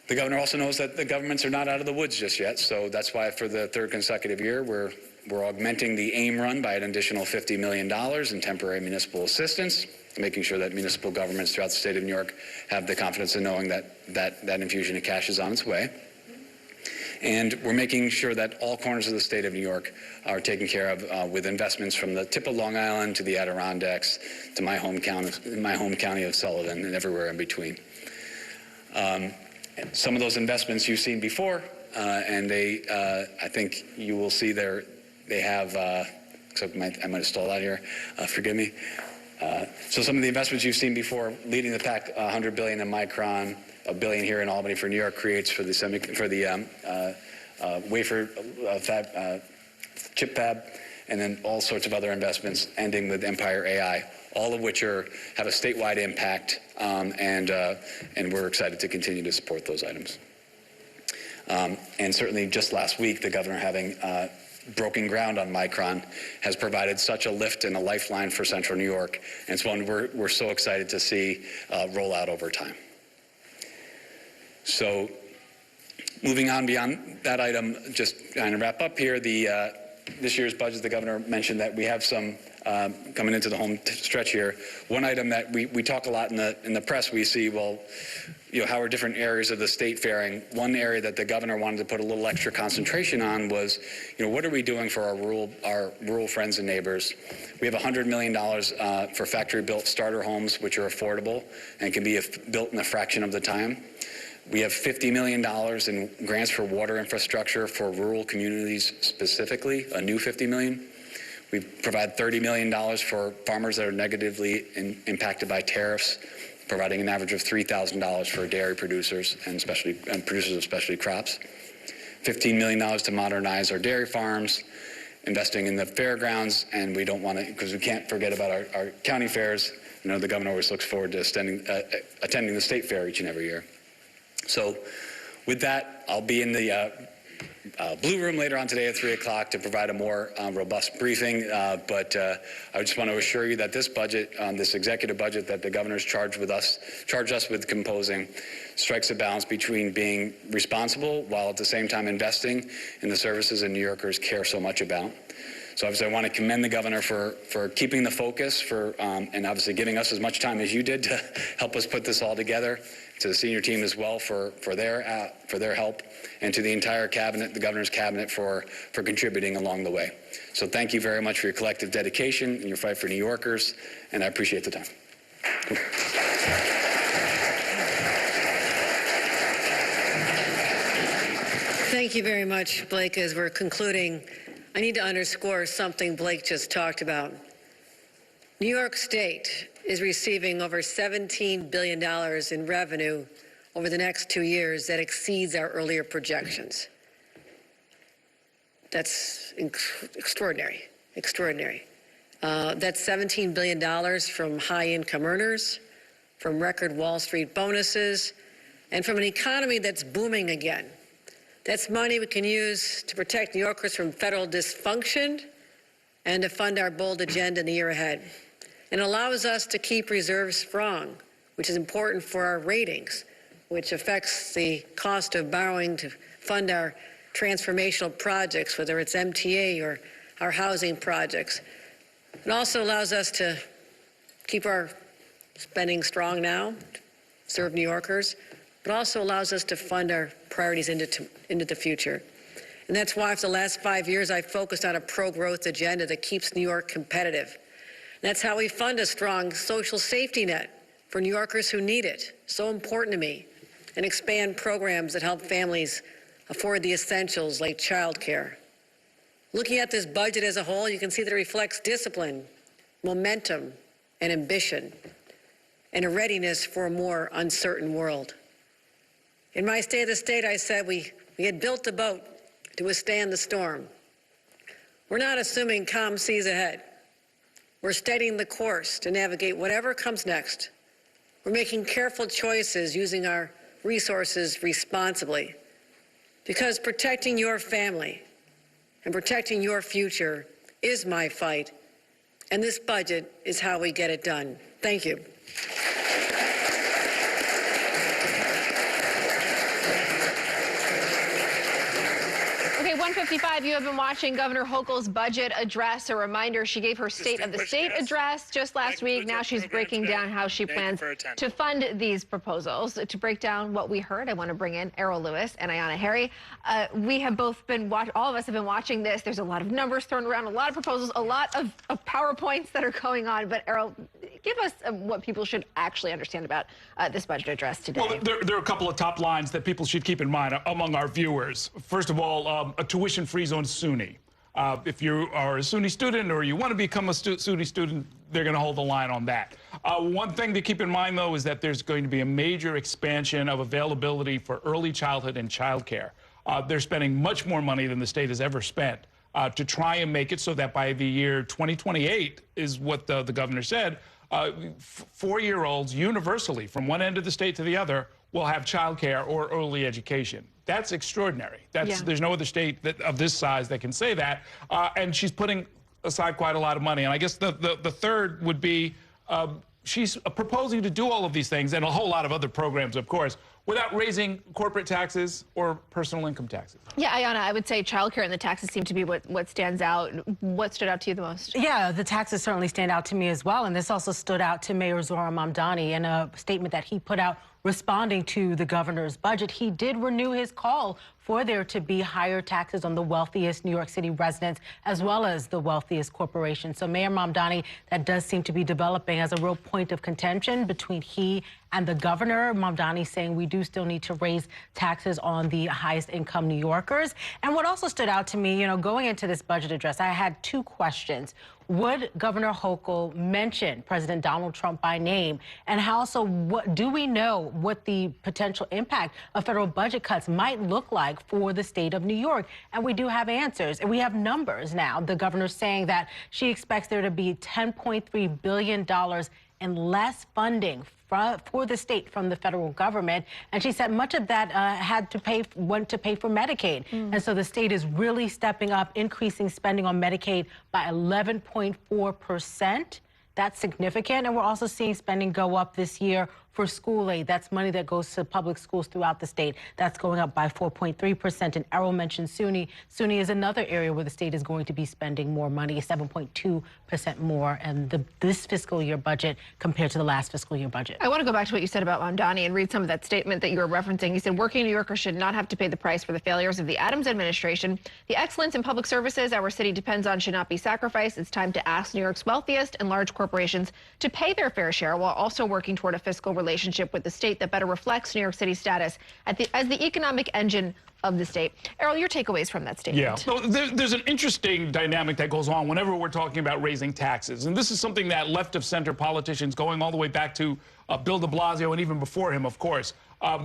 The governor also knows that the governments are not out of the woods just yet, so that's why for the third consecutive year, we're augmenting the AIM run by an additional $50 million in temporary municipal assistance, making sure that municipal governments throughout the state of New York have the confidence in knowing that infusion of cash is on its way. And we're making sure that all corners of the state of New York are taken care of with investments from the tip of Long Island to the Adirondacks to my home county of Sullivan and everywhere in between. Some of those investments you've seen before, and I think you will see they have, except I might have stalled out here, forgive me. So some of the investments you've seen before, leading the pack, $100 billion in Micron, $1 billion here in Albany for New York creates for the wafer chip fab, and then all sorts of other investments, ending with Empire AI, all of which have a statewide impact, and we're excited to continue to support those items. And certainly just last week, the governor having broken ground on Micron has provided such a lift and a lifeline for Central New York, and it's one we're so excited to see roll out over time. So moving on beyond that item, just kind of wrap up here, this year's budget, the governor mentioned that we have some coming into the home stretch here. One item that we talk a lot in the press, we see, well, how are different areas of the state faring? One area that the governor wanted to put a little extra concentration on was, what are we doing for our rural friends and neighbors? We have $100 million for factory-built starter homes, which are affordable and can be built in a fraction of the time. We have $50 million in grants for water infrastructure for rural communities specifically, a new $50 million. We provide $30 million for farmers that are negatively impacted by tariffs, providing an average of $3,000 for dairy producers and producers of specialty crops. $15 million to modernize our dairy farms, investing in the fairgrounds, and we don't want to, because we can't forget about our county fairs. The governor always looks forward to attending the state fair each and every year. So with that, I'll be in the Blue Room later on today at 3 o'clock to provide a more robust briefing. But I just want to assure you that this budget, this executive budget that the governor's charged us with composing, strikes a balance between being responsible while at the same time investing in the services that New Yorkers care so much about. So obviously I want to commend the governor for keeping the focus, and obviously giving us as much time as you did to help us put this all together. To the senior team as well for their help, and to the entire cabinet, the governor's cabinet, for contributing along the way. So thank you very much for your collective dedication and your fight for New Yorkers, and I appreciate the time. Thank you. Thank you very much, Blake. As we're concluding, I need to underscore something Blake just talked about. New York State is receiving over $17 billion in revenue over the next 2 years. That exceeds our earlier projections. That's extraordinary, extraordinary. That's $17 billion from high-income earners, from record Wall Street bonuses, and from an economy that's booming again. That's money we can use to protect New Yorkers from federal dysfunction and to fund our bold agenda in the year ahead. And allows us to keep reserves strong, which is important for our ratings, which affects the cost of borrowing to fund our transformational projects, whether it's MTA or our housing projects. It also allows us to keep our spending strong now, serve New Yorkers, but also allows us to fund our priorities into the future. And that's why for the last 5 years, I've focused on a pro-growth agenda that keeps New York competitive. And that's how we fund a strong social safety net for New Yorkers who need it, so important to me, and expand programs that help families afford the essentials like childcare. Looking at this budget as a whole, you can see that it reflects discipline, momentum, and ambition, and a readiness for a more uncertain world. In my State of the State, I said we had built the boat to withstand the storm. We're not assuming calm seas ahead. We're steadying the course to navigate whatever comes next. We're making careful choices using our resources responsibly, because protecting your family and protecting your future is my fight, and this budget is how we get it done. Thank you. Okay, 1:55, you have been watching Governor Hochul's budget address. A reminder, she gave her State of the State address just last week. Now she's breaking down how she plans to fund these proposals. To break down what we heard, I want to bring in Errol Lewis and Ayanna Harry. We have both been all of us have been watching this. There's a lot of numbers thrown around, a lot of proposals, a lot of PowerPoints that are going on. But Errol, give us what people should actually understand about this budget address today. Well, there are a couple of top lines that people should keep in mind among our viewers. First of all, a tuition-free zone SUNY. If you are a SUNY student or you want to become a SUNY student, they're going to hold the line on that. One thing to keep in mind, though, is that there's going to be a major expansion of availability for early childhood and childcare. They're spending much more money than the state has ever spent to try and make it so that by the year 2028 is what the governor said, 4-year-olds universally from one end of the state to the other will have childcare or early education. That's extraordinary. There's no other state of this size that can say that. And she's putting aside quite a lot of money. And I guess the third would be she's proposing to do all of these things and a whole lot of other programs, of course, without raising corporate taxes or personal income taxes. Yeah, Ayanna, I would say childcare and the taxes seem to be what stands out. What stood out to you the most? Yeah, the taxes certainly stand out to me as well. And this also stood out to Mayor Zohran Mamdani in a statement that he put out responding to the governor's budget. He did renew his call for there to be higher taxes on the wealthiest New York City residents as well as the wealthiest corporations. So Mayor Mamdani, that does seem to be developing as a real point of contention between he and the governor. Mamdani saying we do still need to raise taxes on the highest income New Yorkers. And what also stood out to me, you know, going into this budget address, I had two questions. Would Governor Hochul mention President Donald Trump by name? And how also, what do we know what the potential impact of federal budget cuts might look like for the state of New York? And we do have answers, and we have numbers now. The governor saying that she expects there to be $10.3 billion in less funding for the state from the federal government. And she said much of that went to pay for Medicaid. And so the state is really stepping up, increasing spending on Medicaid by 11.4%. That's significant. And we're also seeing spending go up this year for school aid. That's money that goes to public schools throughout the state. That's going up by 4.3%. And Errol mentioned SUNY. SUNY is another area where the state is going to be spending more money, 7.2% more in this fiscal year budget compared to the last fiscal year budget. I want to go back to what you said about Mamdani and read some of that statement that you were referencing. He said, working New Yorkers should not have to pay the price for the failures of the Adams administration. The excellence in public services our city depends on should not be sacrificed. It's time to ask New York's wealthiest and large corporations to pay their fair share while also working toward a fiscal relationship with the state that better reflects New York City's status as the economic engine of the state. Errol, your takeaways from that statement. Yeah, so there's an interesting dynamic that goes on whenever we're talking about raising taxes. And this is something that left of center politicians, going all the way back to Bill de Blasio and even before him, of course,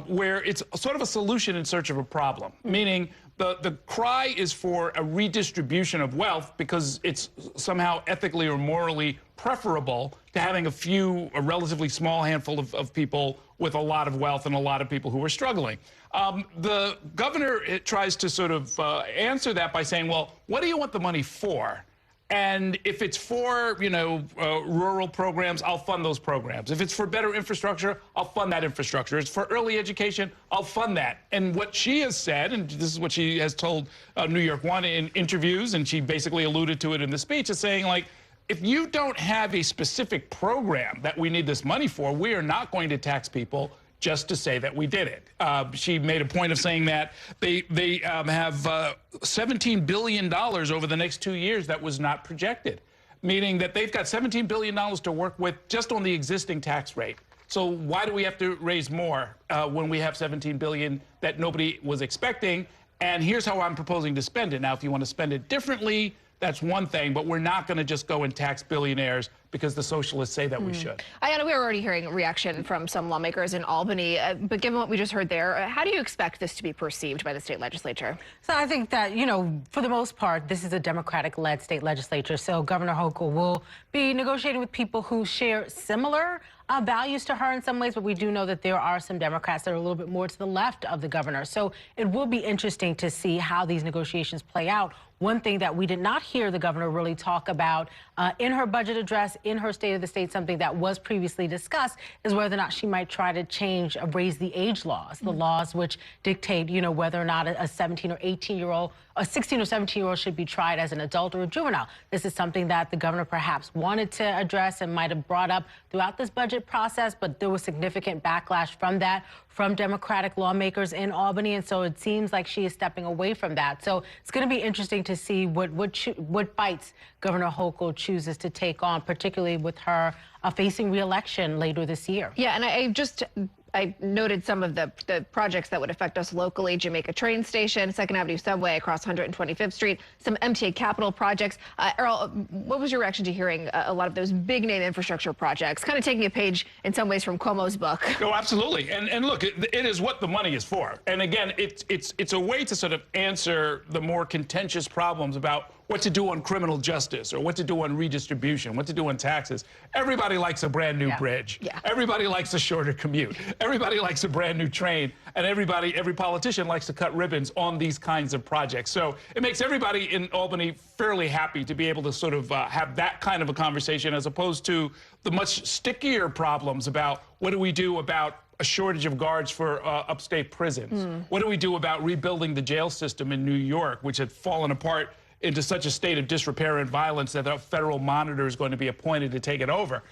where it's sort of a solution in search of a problem, meaning the cry is for a redistribution of wealth because it's somehow ethically or morally preferable to having a relatively small handful of people with a lot of wealth and a lot of people who are struggling. The governor tries to sort of answer that by saying, well, what do you want the money for? And if it's for, rural programs, I'll fund those programs. If it's for better infrastructure, I'll fund that infrastructure. If it's for early education, I'll fund that. And what she has said, and this is what she has told New York One in interviews, and she basically alluded to it in the speech, is saying, like, if you don't have a specific program that we need this money for, we are not going to tax people just to say that we did it. She made a point of saying that they have $17 billion over the next 2 years that was not projected, meaning that they've got $17 billion to work with just on the existing tax rate. So why do we have to raise more when we have $17 billion that nobody was expecting? And here's how I'm proposing to spend it. Now, if you want to spend it differently, that's one thing, but we're not going to just go and tax billionaires because the socialists say that we should. Ayanna, we were already hearing a reaction from some lawmakers in Albany, but given what we just heard there, how do you expect this to be perceived by the state legislature? So I think that, for the most part, this is a Democratic-led state legislature. So Governor Hochul will be negotiating with people who share similar values to her in some ways, but we do know that there are some Democrats that are a little bit more to the left of the governor. So it will be interesting to see how these negotiations play out. One thing that we did not hear the governor really talk about in her budget address, in her State of the State, something that was previously discussed, is whether or not she might try to raise the age laws, the laws which dictate, whether or not a 17 or 18-year-old, a 16 or 17-year-old should be tried as an adult or a juvenile. This is something that the governor perhaps wanted to address and might have brought up throughout this budget process, but there was significant backlash from that, from Democratic lawmakers in Albany, and so it seems like she is stepping away from that. So it's going to be interesting to see what bites Governor Hochul chooses to take on, particularly with her facing re-election later this year. Yeah, and I noted some of the projects that would affect us locally: Jamaica train station, 2nd Avenue subway across 125th Street, some MTA capital projects. Errol, what was your reaction to hearing a lot of those big name infrastructure projects, kind of taking a page in some ways from Cuomo's book? No, absolutely. And look, it is what the money is for. And again, it's a way to sort of answer the more contentious problems about what to do on criminal justice or what to do on redistribution, what to do on taxes. Everybody likes a brand new bridge. Yeah. Everybody likes a shorter commute. Everybody likes a brand new train. And every politician likes to cut ribbons on these kinds of projects. So it makes everybody in Albany fairly happy to be able to sort of have that kind of a conversation, as opposed to the much stickier problems about what do we do about a shortage of guards for upstate prisons? What do we do about rebuilding the jail system in New York, which had fallen apart into such a state of disrepair and violence that a federal monitor is going to be appointed to take it over?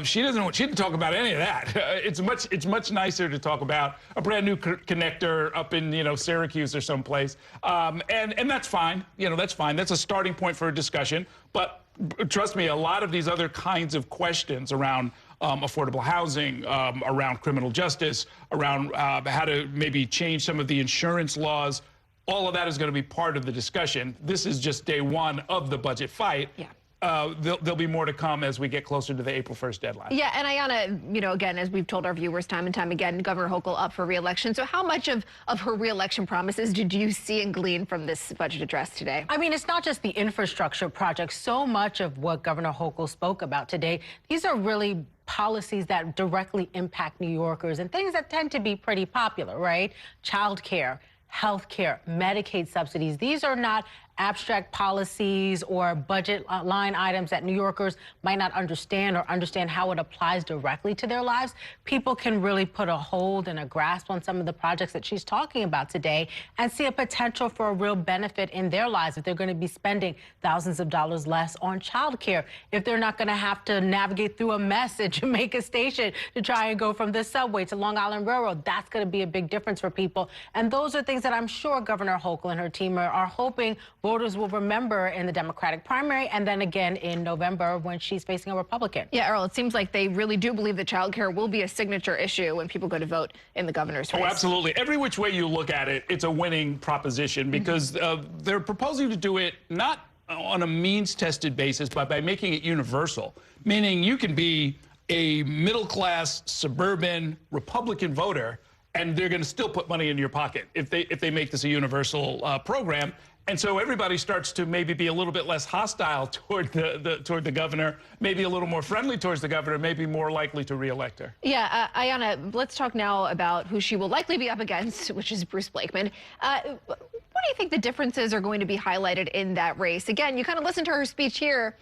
She didn't talk about any of that. It's much nicer to talk about a brand new connector up in Syracuse or someplace, and that's fine. That's fine. That's a starting point for a discussion. But trust me, a lot of these other kinds of questions around affordable housing, around criminal justice, around how to maybe change some of the insurance laws, all of that is going to be part of the discussion. This is just day one of the budget fight. Yeah. There'll be more to come as we get closer to the April 1st deadline. Yeah, and Ayanna, again, as we've told our viewers time and time again, Governor Hochul up for re-election. So how much of her re-election promises did you see and glean from this budget address today? I mean, it's not just the infrastructure project. So much of what Governor Hochul spoke about today, these are really policies that directly impact New Yorkers and things that tend to be pretty popular, right? Childcare, healthcare, Medicaid subsidies. These are not abstract policies or budget line items that New Yorkers might not understand or understand how it applies directly to their lives. People can really put a hold and a grasp on some of the projects that she's talking about today and see a potential for a real benefit in their lives if they're going to be spending thousands of dollars less on childcare, if they're not going to have to navigate through a mess at Jamaica Station to try and go from the subway to Long Island Railroad. That's going to be a big difference for people. And those are things that I'm sure Governor Hochul and her team are hoping voters will remember in the Democratic primary and then again in November when she's facing a Republican. Yeah, Earl, it seems like they really do believe that child care will be a signature issue when people go to vote in the governor's race. Oh, absolutely. Every which way you look at it, it's a winning proposition because they're proposing to do it not on a means-tested basis, but by making it universal, meaning you can be a middle-class, suburban Republican voter, and they're going to still put money in your pocket if they make this a universal program. And so everybody starts to maybe be a little bit less hostile toward the governor, maybe a little more friendly towards the governor, maybe more likely to reelect her. Yeah, Ayanna, let's talk now about who she will likely be up against, which is Bruce Blakeman. What do you think the differences are going to be highlighted in that race? Again, you kind of listen to her speech here.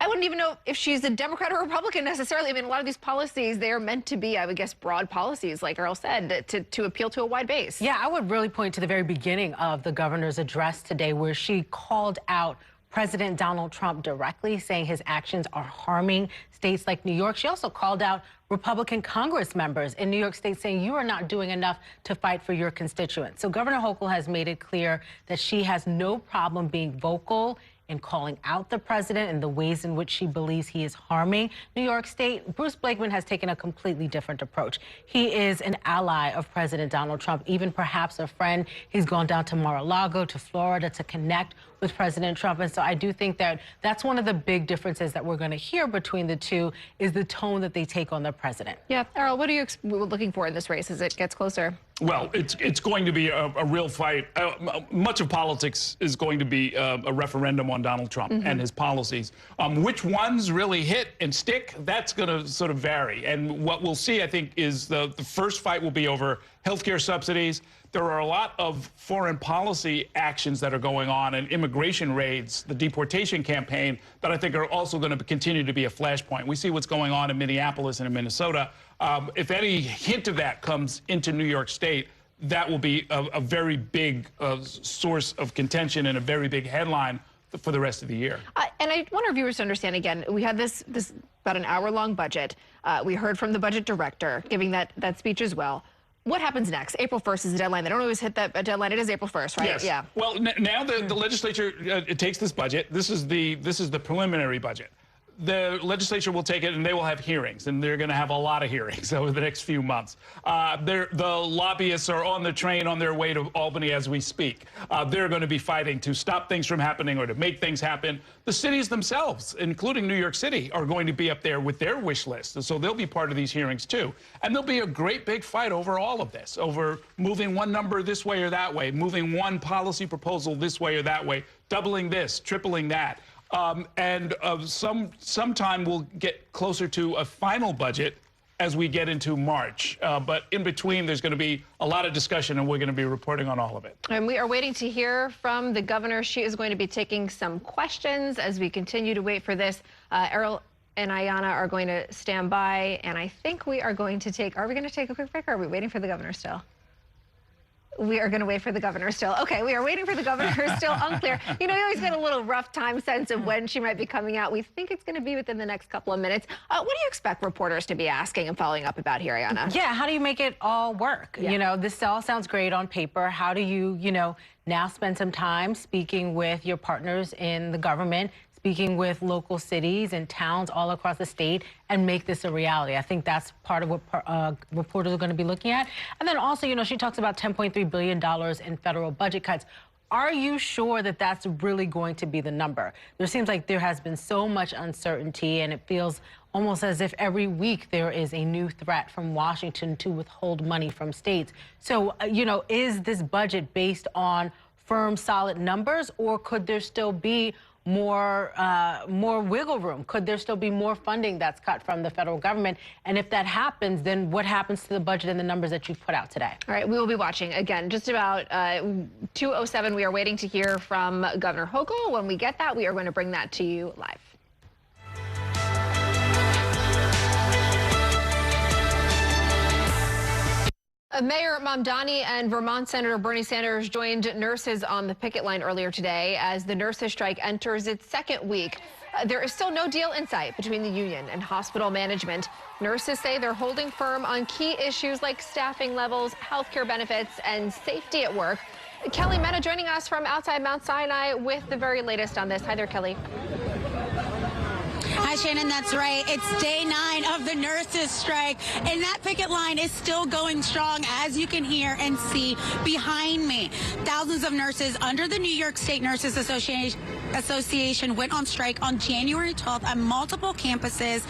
I wouldn't even know if she's a Democrat or Republican necessarily. I mean, a lot of these policies, they are meant to be, I would guess, broad policies, like Earl said, to appeal to a wide base. Yeah, I would really point to the very beginning of the governor's address today, where she called out President Donald Trump directly, saying his actions are harming states like New York. She also called out Republican Congress members in New York State, saying you are not doing enough to fight for your constituents. So Governor Hochul has made it clear that she has no problem being vocal in calling out the president and the ways in which she believes he is harming New York State. Bruce Blakeman has taken a completely different approach. He is an ally of President Donald Trump, even perhaps a friend. He's gone down to Mar-a-Lago, to Florida, to connect with President Trump. And so I do think that that's one of the big differences that we're going to hear between the two is the tone that they take on the president. Yeah, Earl, what are you looking for in this race as it gets closer? Well, it's going to be a real fight. Much of politics is going to be a referendum on Donald Trump and his policies. Which ones really hit and stick, that's going to sort of vary. And what we'll see, I think, is the first fight will be over healthcare subsidies. There are a lot of foreign policy actions that are going on and immigration raids, the deportation campaign, that I think are also going to continue to be a flashpoint. We see what's going on in Minneapolis and in Minnesota. If any hint of that comes into New York State, that will be a very big source of contention and a very big headline for the rest of the year. And I want our viewers to understand, again, we had this about an hour-long budget. We heard from the budget director giving that speech as well. What happens next? April 1st is the deadline. They don't always hit that deadline. It is April 1st, right? Yes. Yeah. Well, now the legislature takes this budget. This is the preliminary budget. The legislature will take it and they will have hearings, and they're going to have a lot of hearings over the next few months. The lobbyists are on the train on their way to Albany as we speak. They're going to be fighting to stop things from happening or to make things happen. The cities themselves, including New York City, are going to be up there with their wish list. So they'll be part of these hearings, too. And there'll be a great big fight over all of this, over moving one number this way or that way, moving one policy proposal this way or that way, doubling this, tripling that. Sometime we'll get closer to a final budget as we get into March. But in between, there's going to be a lot of discussion, and we're going to be reporting on all of it. And we are waiting to hear from the governor. She is going to be taking some questions as we continue to wait for this. Errol and Ayanna are going to stand by, and I think we are going to take, are we going to take a quick break, or are we waiting for the governor still? We are going to wait for the governor still. Okay, we are waiting for the governor still. Unclear. You know, you always get a little rough time sense of when she might be coming out. We think it's going to be within the next couple of minutes. What do you expect reporters to be asking and following up about here, Ayanna? Yeah, how do you make it all work? Yeah. You know, this all sounds great on paper. How do you, now spend some time speaking with your partners in the government, speaking with local cities and towns all across the state and make this a reality? I think that's part of what reporters are going to be looking at. And then also, she talks about $10.3 billion in federal budget cuts. Are you sure that that's really going to be the number? There seems like there has been so much uncertainty, and it feels almost as if every week there is a new threat from Washington to withhold money from states. So, is this budget based on firm, solid numbers, or could there still be more wiggle room? Could there still be more funding that's cut from the federal government? And if that happens, then what happens to the budget and the numbers that you've put out today? All right, we will be watching. Again, just about 2:07, we are waiting to hear from Governor Hochul. When we get that, we are going to bring that to you live. Mayor Mamdani and Vermont Senator Bernie Sanders joined nurses on the picket line earlier today as the nurses' strike enters its second week. There is still no deal in sight between the union and hospital management. Nurses say they're holding firm on key issues like staffing levels, health care benefits, and safety at work. Kelly Mena joining us from outside Mount Sinai with the very latest on this. Hi there, Kelly. Hi, Shannon, that's right. It's day 9 of the nurses' strike, and that picket line is still going strong, as you can hear and see behind me. Thousands of nurses under the New York State Nurses Association went on strike on January 12th at multiple campuses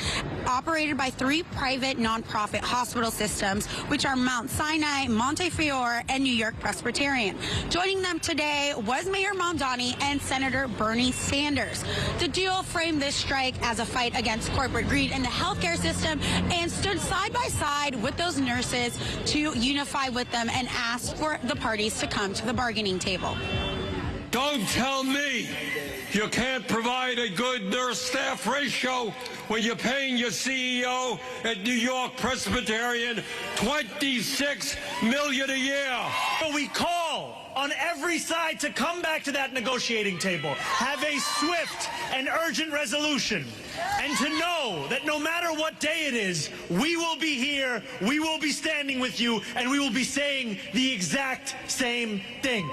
operated by 3 private nonprofit hospital systems, which are Mount Sinai, Montefiore, and New York Presbyterian. Joining them today was Mayor Mamdani and Senator Bernie Sanders. The duo framed this strike as a fight against corporate greed in the healthcare system and stood side by side with those nurses to unify with them and ask for the parties to come to the bargaining table. Don't tell me you can't provide a good nurse-staff ratio when you're paying your CEO at New York Presbyterian $26 million a year. So we call on every side to come back to that negotiating table, have a swift and urgent resolution, and to know that no matter what day it is, we will be here, we will be standing with you, and we will be saying the exact same thing.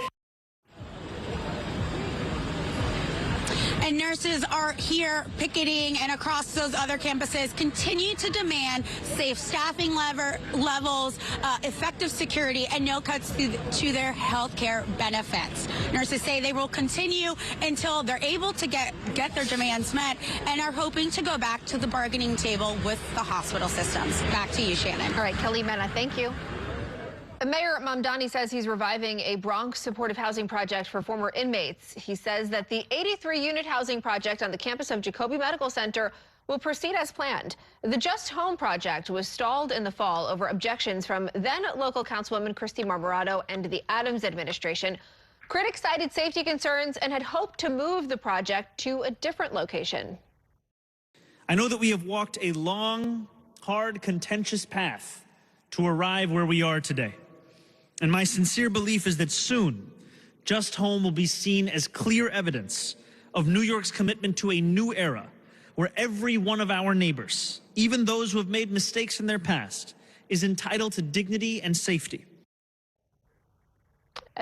And nurses are here picketing and across those other campuses continue to demand safe staffing levels, effective security, and no cuts to their health care benefits. Nurses say they will continue until they're able to get their demands met and are hoping to go back to the bargaining table with the hospital systems. Back to you, Shannon. All right, Kelly Mena, thank you. Mayor Mamdani says he's reviving a Bronx supportive housing project for former inmates. He says that the 83-unit housing project on the campus of Jacobi Medical Center will proceed as planned. The Just Home project was stalled in the fall over objections from then local councilwoman Christy Marmorato and the Adams administration. Critics cited safety concerns and had hoped to move the project to a different location. I know that we have walked a long, hard, contentious path to arrive where we are today. And my sincere belief is that soon, Just Home will be seen as clear evidence of New York's commitment to a new era where every one of our neighbors, even those who have made mistakes in their past, is entitled to dignity and safety.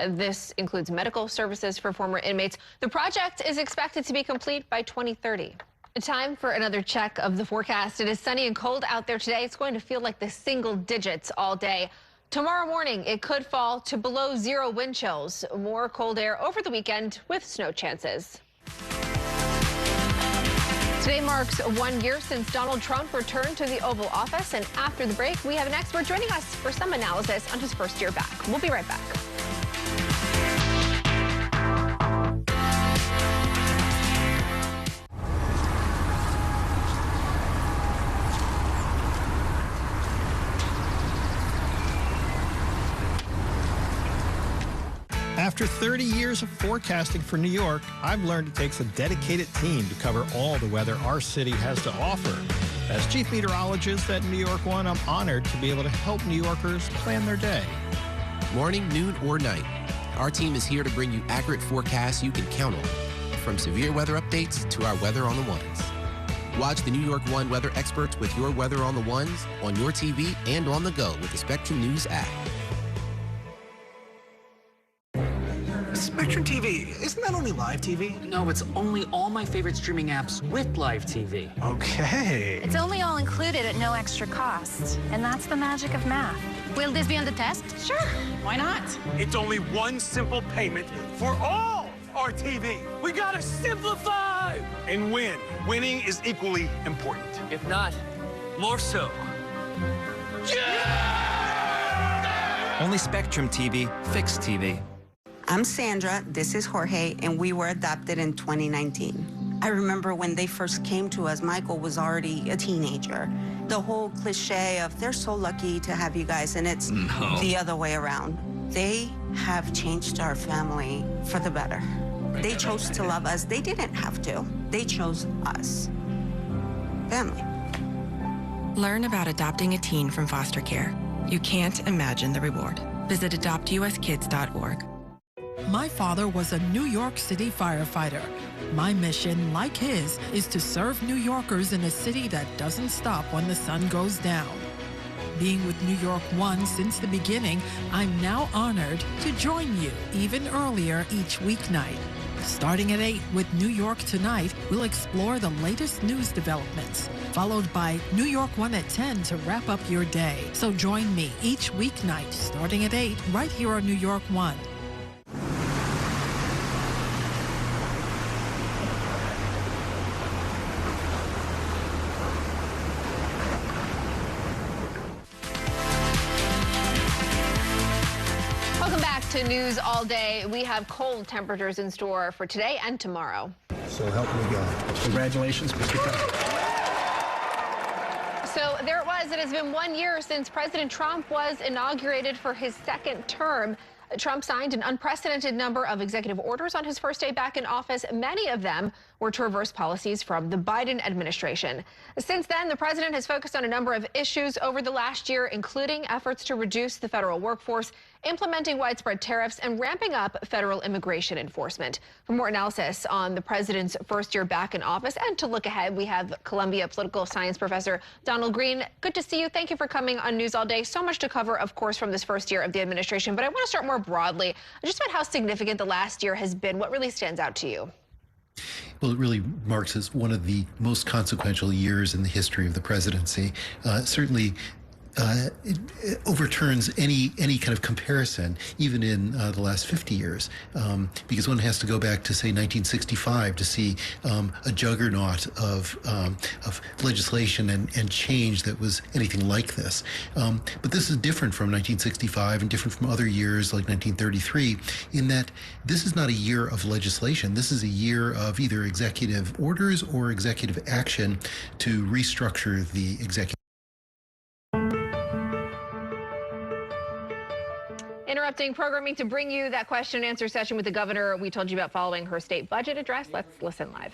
This includes medical services for former inmates. The project is expected to be complete by 2030. Time for another check of the forecast. It is sunny and cold out there today. It's going to feel like the single digits all day. Tomorrow morning, it could fall to below 0 wind chills. More cold air over the weekend with snow chances. Today marks 1 year since Donald Trump returned to the Oval Office. And after the break, we have an expert joining us for some analysis on his first year back. We'll be right back. After 30 years of forecasting for New York, I've learned it takes a dedicated team to cover all the weather our city has to offer. As chief meteorologist at New York One, I'm honored to be able to help New Yorkers plan their day. Morning, noon, or night, our team is here to bring you accurate forecasts you can count on. From severe weather updates to our Weather on the Ones. Watch the New York One weather experts with your Weather on the Ones on your TV and on the go with the Spectrum News app. Spectrum TV, isn't that only live TV? No, it's only all my favorite streaming apps with live TV. Okay. It's only all included at no extra cost. And that's the magic of math. Will this be on the test? Sure. Why not? It's only one simple payment for all our TV. We gotta simplify and win. Winning is equally important. If not, more so. Yeah! Only Spectrum TV, fixed TV. I'm Sandra, this is Jorge, and we were adopted in 2019. I remember when they first came to us, Michael was already a teenager. The whole cliche of they're so lucky to have you guys, and it's the other way around. They have changed our family for the better. They chose to love us. They didn't have to. They chose us. Family. Learn about adopting a teen from foster care. You can't imagine the reward. Visit adoptuskids.org. My father was a New York City firefighter. My mission, like his, is to serve New Yorkers in a city that doesn't stop when the sun goes down. Being with New York One since the beginning, I'm now honored to join you even earlier each weeknight. Starting at 8 with New York Tonight, we'll explore the latest news developments, followed by New York One at 10 to wrap up your day. So join me each weeknight starting at 8 right here on New York One. To News All Day. We have cold temperatures in store for today and tomorrow. So help me God. Congratulations, Mr. President. So there it was. It has been 1 year since President Trump was inaugurated for his second term. Trump signed an unprecedented number of executive orders on his first day back in office. Many of them were to reverse policies from the Biden administration. Since then, the president has focused on a number of issues over the last year, including efforts to reduce the federal workforce, implementing widespread tariffs, and ramping up federal immigration enforcement. For more analysis on the president's first year back in office and to look ahead, we have Columbia political science professor Donald Green. Good to see you. Thank you for coming on News All Day. So much to cover, of course, from this first year of the administration. But I want to start more broadly, just about how significant the last year has been. What really stands out to you? Well, it really marks as one of the most consequential years in the history of the presidency. Certainly, it overturns any kind of comparison, even in the last 50 years, because one has to go back to, say, 1965 to see a juggernaut of legislation and change that was anything like this. But this is different from 1965 and different from other years like 1933 in that this is not a year of legislation. This is a year of either executive orders or executive action to restructure the executive. Interrupting programming to bring you that question and answer session with the governor we told you about following her state budget address. Let's listen live.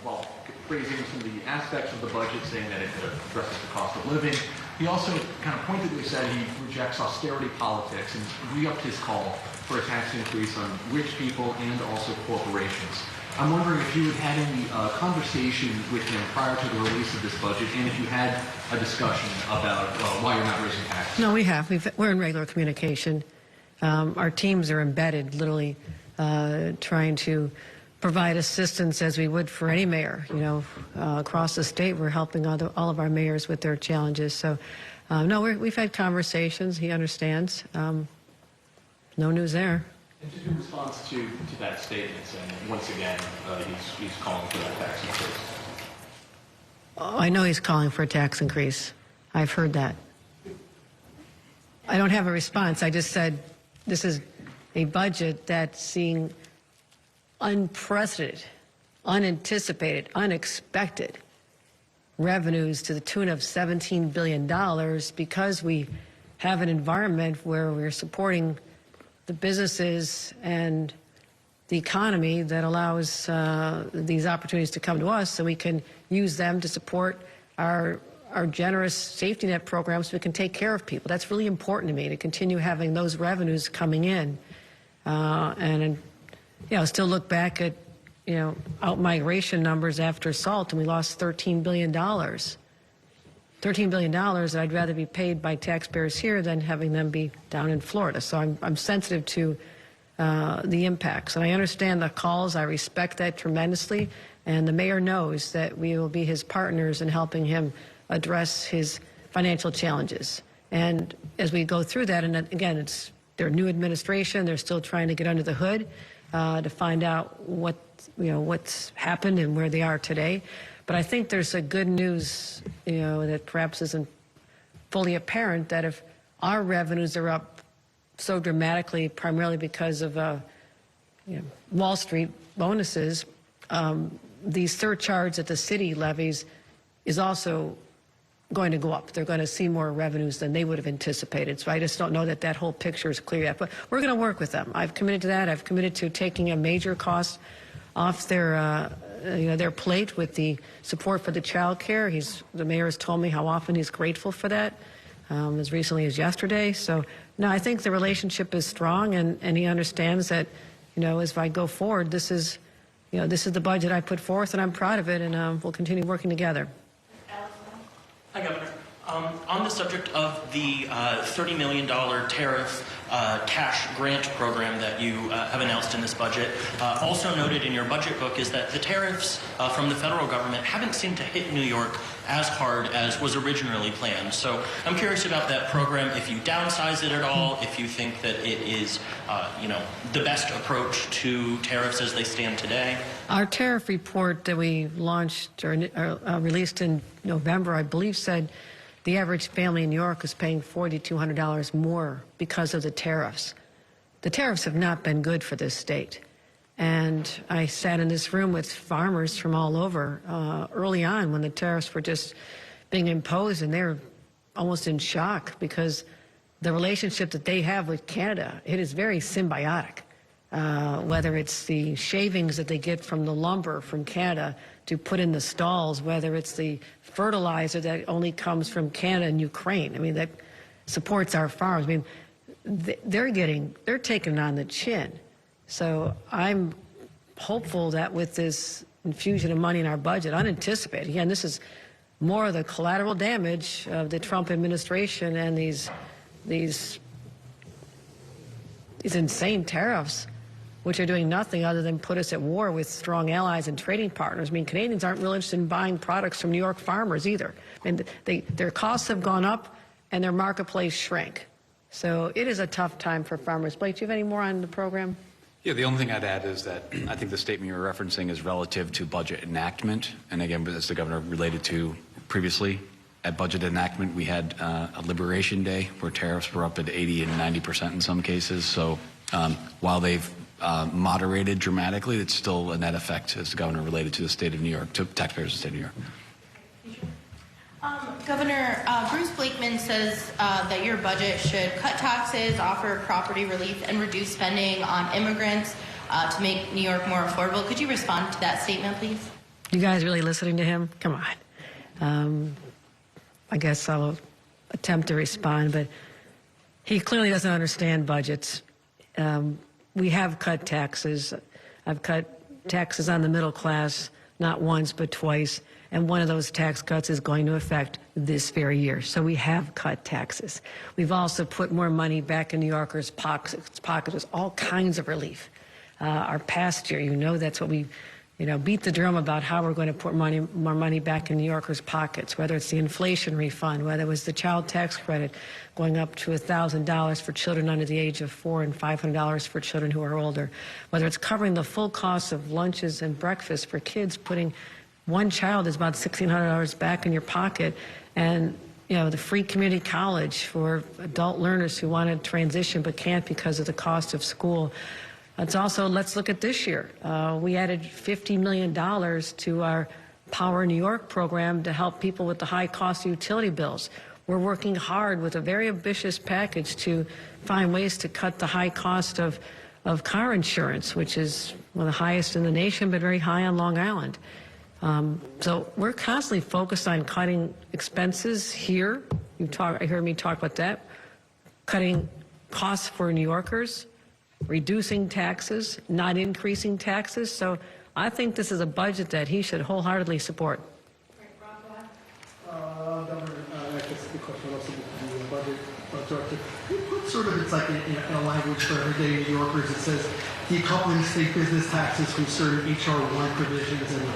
Well, praising some of the aspects of the budget, saying that it addresses the cost of living. He also kind of pointedly said he rejects austerity politics and re-upped his call for a tax increase on rich people and also corporations. I'm wondering if you had any conversation with him prior to the release of this budget, and if you had a discussion about why you're not raising taxes. No, we have. We're in regular communication. Our teams are embedded, literally trying to provide assistance as we would for any mayor. You know, across the state, we're helping all of our mayors with their challenges. So, no, we've had conversations. He understands. No news there. And just in response to that statement, saying once again he's calling for that tax increase. I know he's calling for a tax increase. I've heard that. I don't have a response. I just said this is a budget that's seeing unprecedented, unanticipated, unexpected revenues to the tune of $17 billion because we have an environment where we're supporting the businesses and the economy that allows these opportunities to come to us so we can use them to support our generous safety net programs so we can take care of people. That's really important to me, to continue having those revenues coming in. And you know, still look back at, you know, out-migration numbers after SALT, and we lost $13 billion. $13 billion that I'd rather be paid by taxpayers here than having them be down in Florida. So I'm sensitive to the impacts. And I understand the calls. I respect that tremendously. And the mayor knows that we will be his partners in helping him address his financial challenges. And as we go through that, and again, it's their new administration. They're still trying to get under the hood to find out what's happened and where they are today. But I think there's a good news, that perhaps isn't fully apparent, that if our revenues are up so dramatically, primarily because of Wall Street bonuses, the surcharge that the city levies is also going to go up. They're going to see more revenues than they would have anticipated. So I just don't know that that whole picture is clear yet. But we're going to work with them. I've committed to that. I've committed to taking a major cost off their plate with the support for the child care. The mayor has told me how often he's grateful for that, as recently as yesterday. So, no, I think the relationship is strong, and he understands that, as I go forward, this is the budget I put forth, and I'm proud of it, and we'll continue working together. Hi, Governor. On the subject of the $30 million tariff cash grant program that you have announced in this budget, also noted in your budget book is that the tariffs from the federal government haven't seemed to hit New York as hard as was originally planned. So I'm curious about that program, if you downsize it at all, if you think that it is, the best approach to tariffs as they stand today. Our tariff report that we launched or released in November, I believe, said the average family in New York is paying $4,200 more because of the tariffs. The tariffs have not been good for this state. And I sat in this room with farmers from all over early on when the tariffs were just being imposed, and they were almost in shock because the relationship that they have with Canada, it is very symbiotic. Whether it's the shavings that they get from the lumber from Canada to put in the stalls, whether it's the fertilizer that only comes from Canada and Ukraine. I mean, that supports our farms. I mean, they're taking it on the chin. So I'm hopeful that with this infusion of money in our budget, unanticipated, again, this is more of the collateral damage of the Trump administration and these insane tariffs, which are doing nothing other than put us at war with strong allies and trading partners. I mean, Canadians aren't really interested in buying products from New York farmers either. I mean, their costs have gone up and their marketplace shrank. So it is a tough time for farmers. Blake, do you have any more on the program? Yeah, the only thing I'd add is that I think the statement you're referencing is relative to budget enactment. And again, as the governor related to previously, at budget enactment, we had a Liberation Day where tariffs were up at 80 and 90% in some cases. So while they've moderated dramatically, it's still a net effect, as the governor related to the state of New York, to taxpayers of the state of New York. Governor, Bruce Blakeman says that your budget should cut taxes, offer property relief, and reduce spending on immigrants to make New York more affordable. Could you respond to that statement, please? You guys really listening to him? Come on. I guess I'll attempt to respond, but he clearly doesn't understand budgets. We have cut taxes. I've cut taxes on the middle class, not once, but twice. And one of those tax cuts is going to affect this very year. So we have cut taxes. We've also put more money back in New Yorkers' pockets. There's all kinds of relief. Our past year, that's what we, beat the drum about how we're going to put more money back in New Yorkers' pockets, whether it's the inflation refund, whether it was the child tax credit going up to $1,000 for children under the age of 4 and $500 for children who are older, whether it's covering the full cost of lunches and breakfast for kids, putting one child is about $1,600 back in your pocket, and the free community college for adult learners who want to transition but can't because of the cost of school. It's also, let's look at this year. We added $50 million to our Power New York program to help people with the high cost of utility bills. We're working hard with a very ambitious package to find ways to cut the high cost of car insurance, which is one of the highest in the nation, but very high on Long Island. So we're constantly focused on cutting expenses here. I heard me talk about that. Cutting costs for New Yorkers, reducing taxes, not increasing taxes. So I think this is a budget that he should wholeheartedly support. Governor, I guess the question also with the budget director. What sort of, it's like in a language for everyday New Yorkers, it says decoupling state business taxes from certain HR 1 provisions and,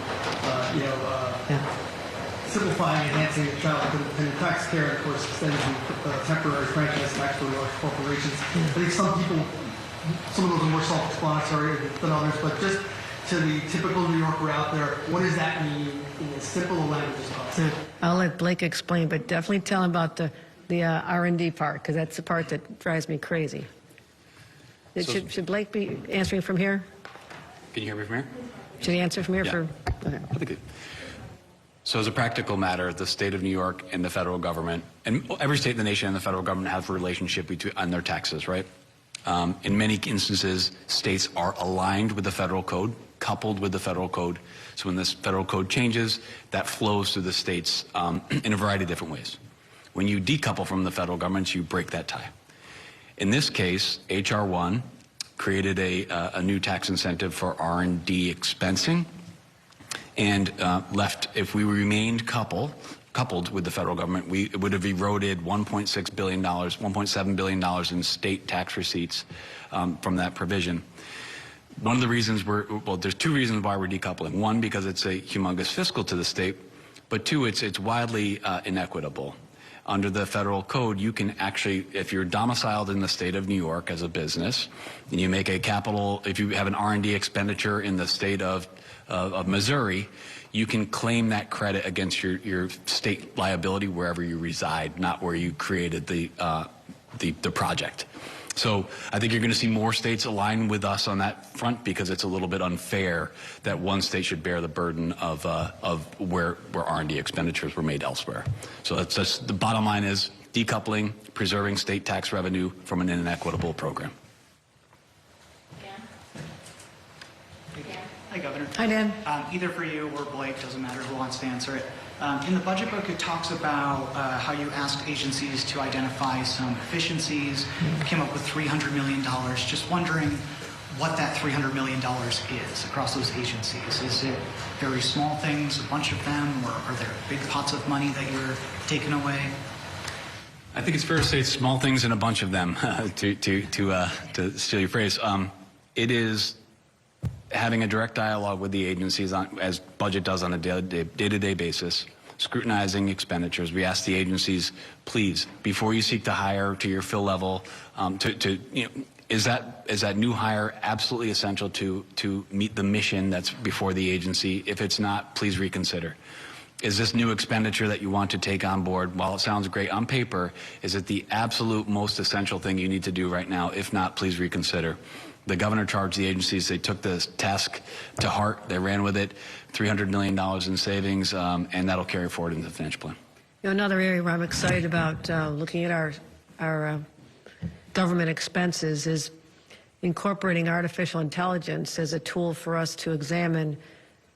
simplifying and enhancing the child independent tax care, and of course, extending the temporary franchise tax for large corporations. I think some of those are more self-explanatory than others, but just to the typical New Yorker out there, what does that mean in as simple a language as possible? I'll let Blake explain, but definitely tell him about the R&D part, because that's the part that drives me crazy. Should Blake be answering from here? Can you hear me from here? Should he answer from here? Yeah. Okay. I think so as a practical matter, the state of New York and the federal government, and every state in the nation and the federal government have a relationship on their taxes, right? In many instances, states are aligned with the federal code, coupled with the federal code. So when this federal code changes, that flows through the states in a variety of different ways. When you decouple from the federal government, you break that tie. In this case, HR 1 created a new tax incentive for R&D expensing, and if we remained coupled, coupled with the federal government, it would have eroded $1.6 billion, $1.7 billion in state tax receipts from that provision. One of the reasons there's two reasons why we're decoupling. One, because it's a humongous fiscal to the state, but two, it's widely inequitable. Under the federal code, you can actually, if you're domiciled in the state of New York as a business, and you make if you have an R&D expenditure in the state of Missouri, you can claim that credit against your state liability wherever you reside, not where you created the project. So I think you're going to see more states align with us on that front, because it's a little bit unfair that one state should bear the burden of where R&D expenditures were made elsewhere. So that's just, the bottom line is decoupling, preserving state tax revenue from an inequitable program. Hi, Governor. Hi, Dan. Either for you or Blake, doesn't matter who wants to answer it. In the budget book, it talks about how you asked agencies to identify some efficiencies, came up with $300 million. Just wondering what that $300 million is across those agencies. Is it very small things, a bunch of them, or are there big pots of money that you're taking away? I think it's fair to say it's small things and a bunch of them, to steal your phrase. It is having a direct dialogue with the agencies, as budget does on a day-to-day basis, scrutinizing expenditures. We ask the agencies, please, before you seek to hire to your fill level, is that new hire absolutely essential to meet the mission that's before the agency? If it's not, please reconsider. Is this new expenditure that you want to take on board, while it sounds great on paper, is it the absolute most essential thing you need to do right now? If not, please reconsider. The governor charged the agencies. They took this task to heart. They ran with it. $300 million in savings, and that'll carry forward into the financial plan. Another area where I'm excited about looking at our government expenses is incorporating artificial intelligence as a tool for us to examine,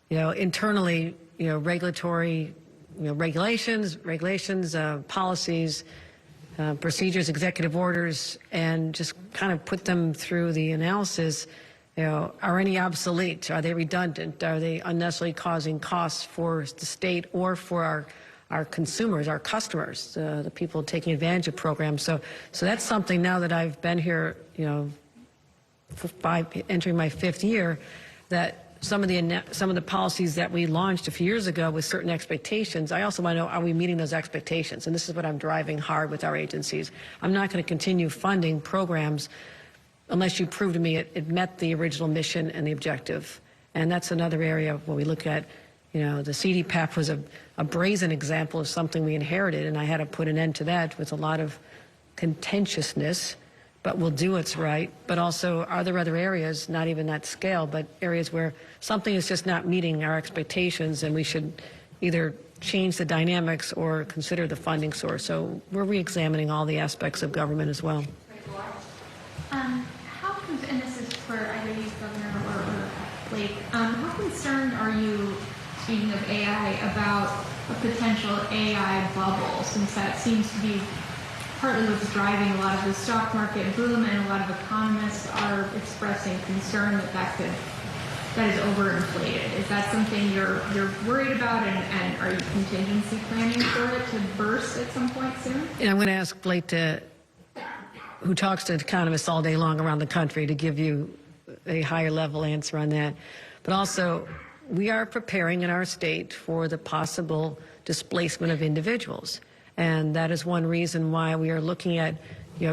internally, regulatory, regulations, policies, procedures, executive orders, and just kind of put them through the analysis. Are any obsolete? Are they redundant? Are they unnecessarily causing costs for the state or for our consumers, our customers, the people taking advantage of programs? So that's something, now that I've been here, entering my 5th year, that some of the policies that we launched a few years ago with certain expectations, I also want to know, are we meeting those expectations? And this is what I'm driving hard with our agencies. I'm not going to continue funding programs unless you prove to me it met the original mission and the objective. And that's another area where we look at, the CDPAP was a brazen example of something we inherited, and I had to put an end to that with a lot of contentiousness. But we'll do what's right. But also, are there other areas, not even that scale, but areas where something is just not meeting our expectations, and we should either change the dynamics or consider the funding source? So we're re-examining all the aspects of government as well. And this is for either you, Governor, or Blake, how concerned are you, speaking of AI, about a potential AI bubble, since that seems to be partly what's driving a lot of the stock market boom, and a lot of economists are expressing concern that is overinflated. Is that something you're worried about, and are you contingency planning for it to burst at some point soon? And I'm going to ask Blake, who talks to economists all day long around the country, to give you a higher level answer on that. But also, we are preparing in our state for the possible displacement of individuals. And that is one reason why we are looking at,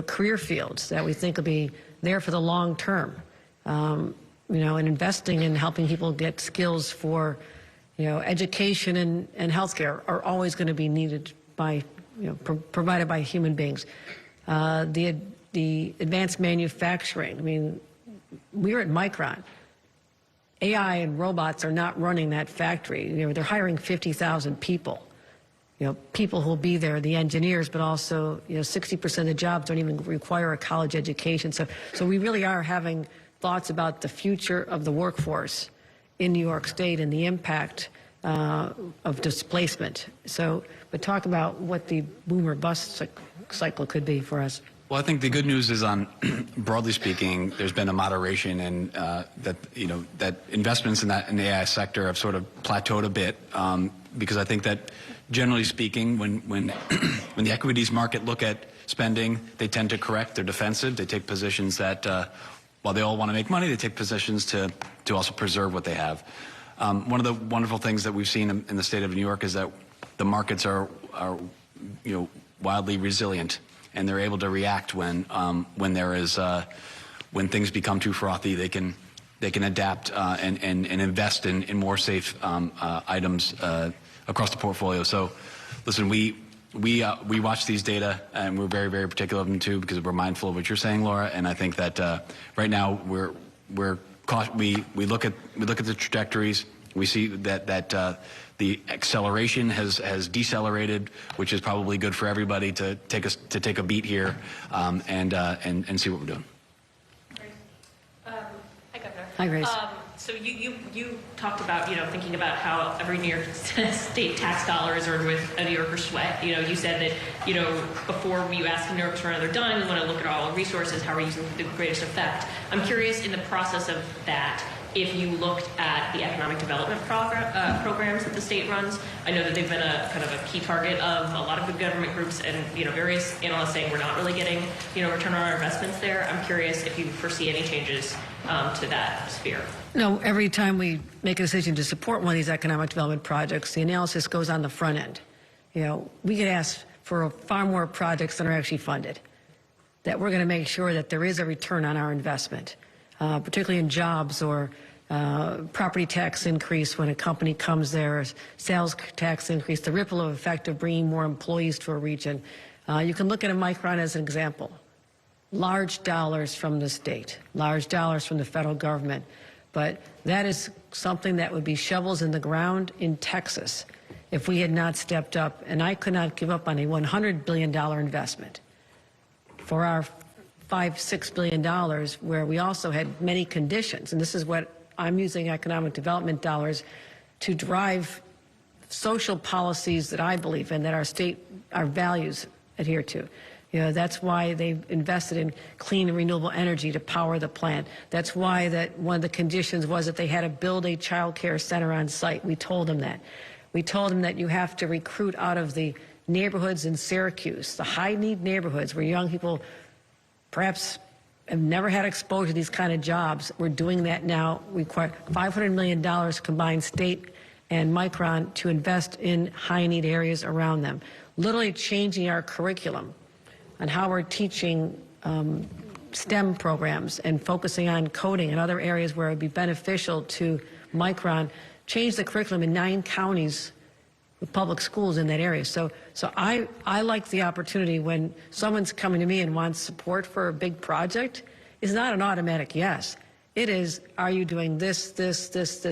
career fields that we think will be there for the long term. And investing in helping people get skills for, education and healthcare are always going to be needed by, provided by human beings. The advanced manufacturing. I mean, we're at Micron. AI and robots are not running that factory. They're hiring 50,000 people. People who will be there, the engineers, but also, 60% of the jobs don't even require a college education. So we really are having thoughts about the future of the workforce in New York State and the impact of displacement. But talk about what the boom or bust cycle could be for us. Well, I think the good news is, broadly speaking, there's been a moderation in that investments in the AI sector have sort of plateaued a bit, because I think that generally speaking, when when the equities market look at spending, they tend to correct. They're defensive. They take positions that, while they all want to make money, they take positions to also preserve what they have. One of the wonderful things that we've seen in the state of New York is that the markets are wildly resilient, and they're able to react when there is when things become too frothy. They can adapt and invest in more safe items across the portfolio. So, listen, we watch these data, and we're very, very particular of them too, because we're mindful of what you're saying, Laura. And I think that right now we look at the trajectories. We see that the acceleration has decelerated, which is probably good for everybody to take a beat here and see what we're doing. Hi, Governor. Hi, Grace. So you talked about, thinking about how every New York State tax dollar is earned with a New Yorker sweat. You said that, before you ask New Yorkers for another dime, we want to look at all resources, how we're using the greatest effect. I'm curious, in the process of that, if you looked at the economic development programs that the state runs. I know that they've been a kind of a key target of a lot of good government groups and various analysts saying we're not really getting return on our investments there. I'm curious if you foresee any changes to that sphere. No, every time we make a decision to support one of these economic development projects, the analysis goes on the front end. We get asked for far more projects than are actually funded, that we're going to make sure that there is a return on our investment, particularly in jobs or property tax increase when a company comes there, sales tax increase, the ripple effect of bringing more employees to a region. You can look at a Micron as an example. Large dollars from the state, large dollars from the federal government. But that is something that would be shovels in the ground in Texas if we had not stepped up. And I could not give up on a $100 billion investment for our $5-6 billion, where we also had many conditions. And this is what I'm using economic development dollars to drive social policies that I believe in, that our values adhere to. That's why they've invested in clean and renewable energy to power the plant. That's why that one of the conditions was that they had to build a child care center on site. We told them that. We told them that you have to recruit out of the neighborhoods in Syracuse, the high-need neighborhoods where young people perhaps have never had exposure to these kind of jobs. We're doing that now. We require $500 million combined state and Micron to invest in high-need areas around them, literally changing our curriculum on how we're teaching STEM programs and focusing on coding and other areas where it would be beneficial to Micron, change the curriculum in 9 counties with public schools in that area. So I like the opportunity when someone's coming to me and wants support for a big project. It's not an automatic yes. It is, are you doing this, this,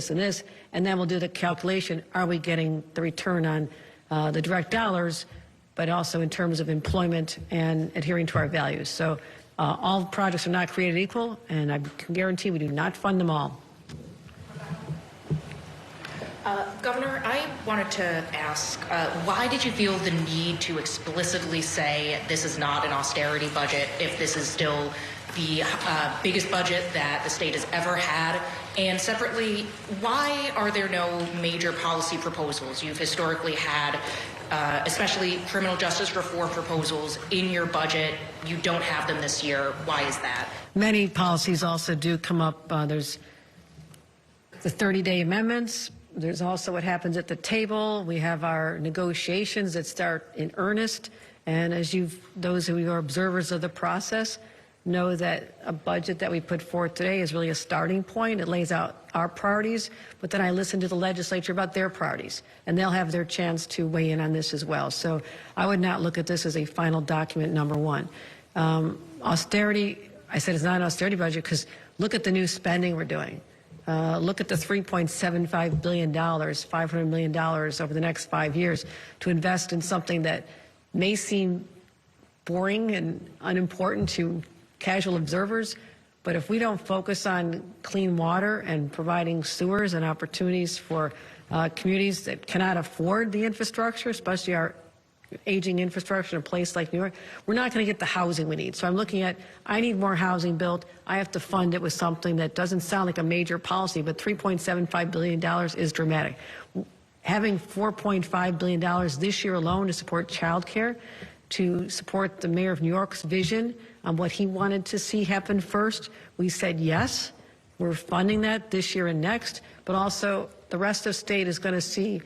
and this? And then we'll do the calculation. Are we getting the return on the direct dollars, but also in terms of employment and adhering to our values? So all projects are not created equal, and I can guarantee we do not fund them all. Governor, I wanted to ask, why did you feel the need to explicitly say this is not an austerity budget if this is still the biggest budget that the state has ever had? And separately, why are there no major policy proposals? You've historically had, especially criminal justice reform proposals in your budget. You don't have them this year. Why is that? Many policies also do come up. There's the 30-day amendments. There's also what happens at the table. We have our negotiations that start in earnest. And as those who are observers of the process know that a budget that we put forth today is really a starting point. It lays out our priorities, but then I listen to the legislature about their priorities, and they'll have their chance to weigh in on this as well. So I would not look at this as a final document, number one. Austerity, I said it's not an austerity budget because look at the new spending we're doing. Look at the $3.75 billion, $500 million over the next 5 years to invest in something that may seem boring and unimportant to casual observers, but if we don't focus on clean water and providing sewers and opportunities for communities that cannot afford the infrastructure, especially our aging infrastructure in a place like New York, we're not going to get the housing we need. So I'm looking at, I need more housing built. I have to fund it with something that doesn't sound like a major policy, but $3.75 billion is dramatic. having $4.5 billion this year alone to support childcare, to support the mayor of New York's vision on what he wanted to see happen first, we said yes. We're funding that this year and next, but also the rest of state is going to see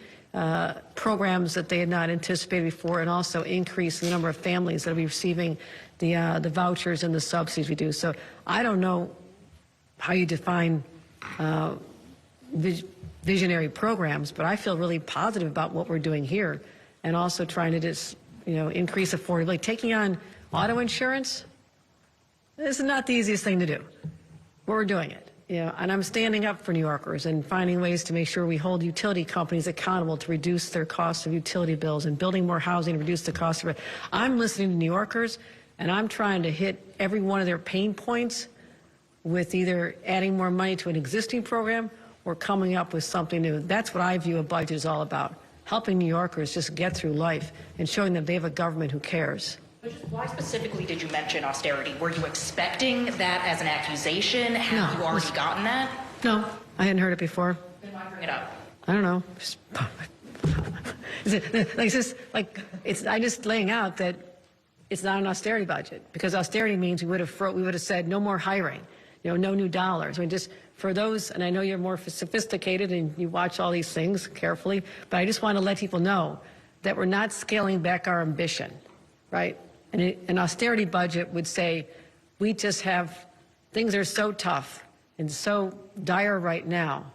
programs that they had not anticipated before, and also increase the number of families that will be receiving the vouchers and the subsidies we do. So I don't know how you define visionary programs, but I feel really positive about what we're doing here, and also trying to just, increase affordability. Taking on auto insurance, this is not the easiest thing to do. But we're doing it. And I'm standing up for New Yorkers and finding ways to make sure we hold utility companies accountable to reduce their costs of utility bills, and building more housing to reduce the cost of it. I'm listening to New Yorkers, and I'm trying to hit every one of their pain points with either adding more money to an existing program or coming up with something new. That's what I view a budget is all about, helping New Yorkers just get through life and showing them they have a government who cares. Why specifically did you mention austerity? Were you expecting that as an accusation? Have you already gotten that? No, I hadn't heard it before. Then why bring it up? I don't know. I'm just laying out that it's not an austerity budget, because austerity means we would have said no more hiring, no new dollars. I mean, just for those, and I know you're more sophisticated and you watch all these things carefully, but I just want to let people know that we're not scaling back our ambition, right? And an austerity budget would say, we just have, things are so tough and so dire right now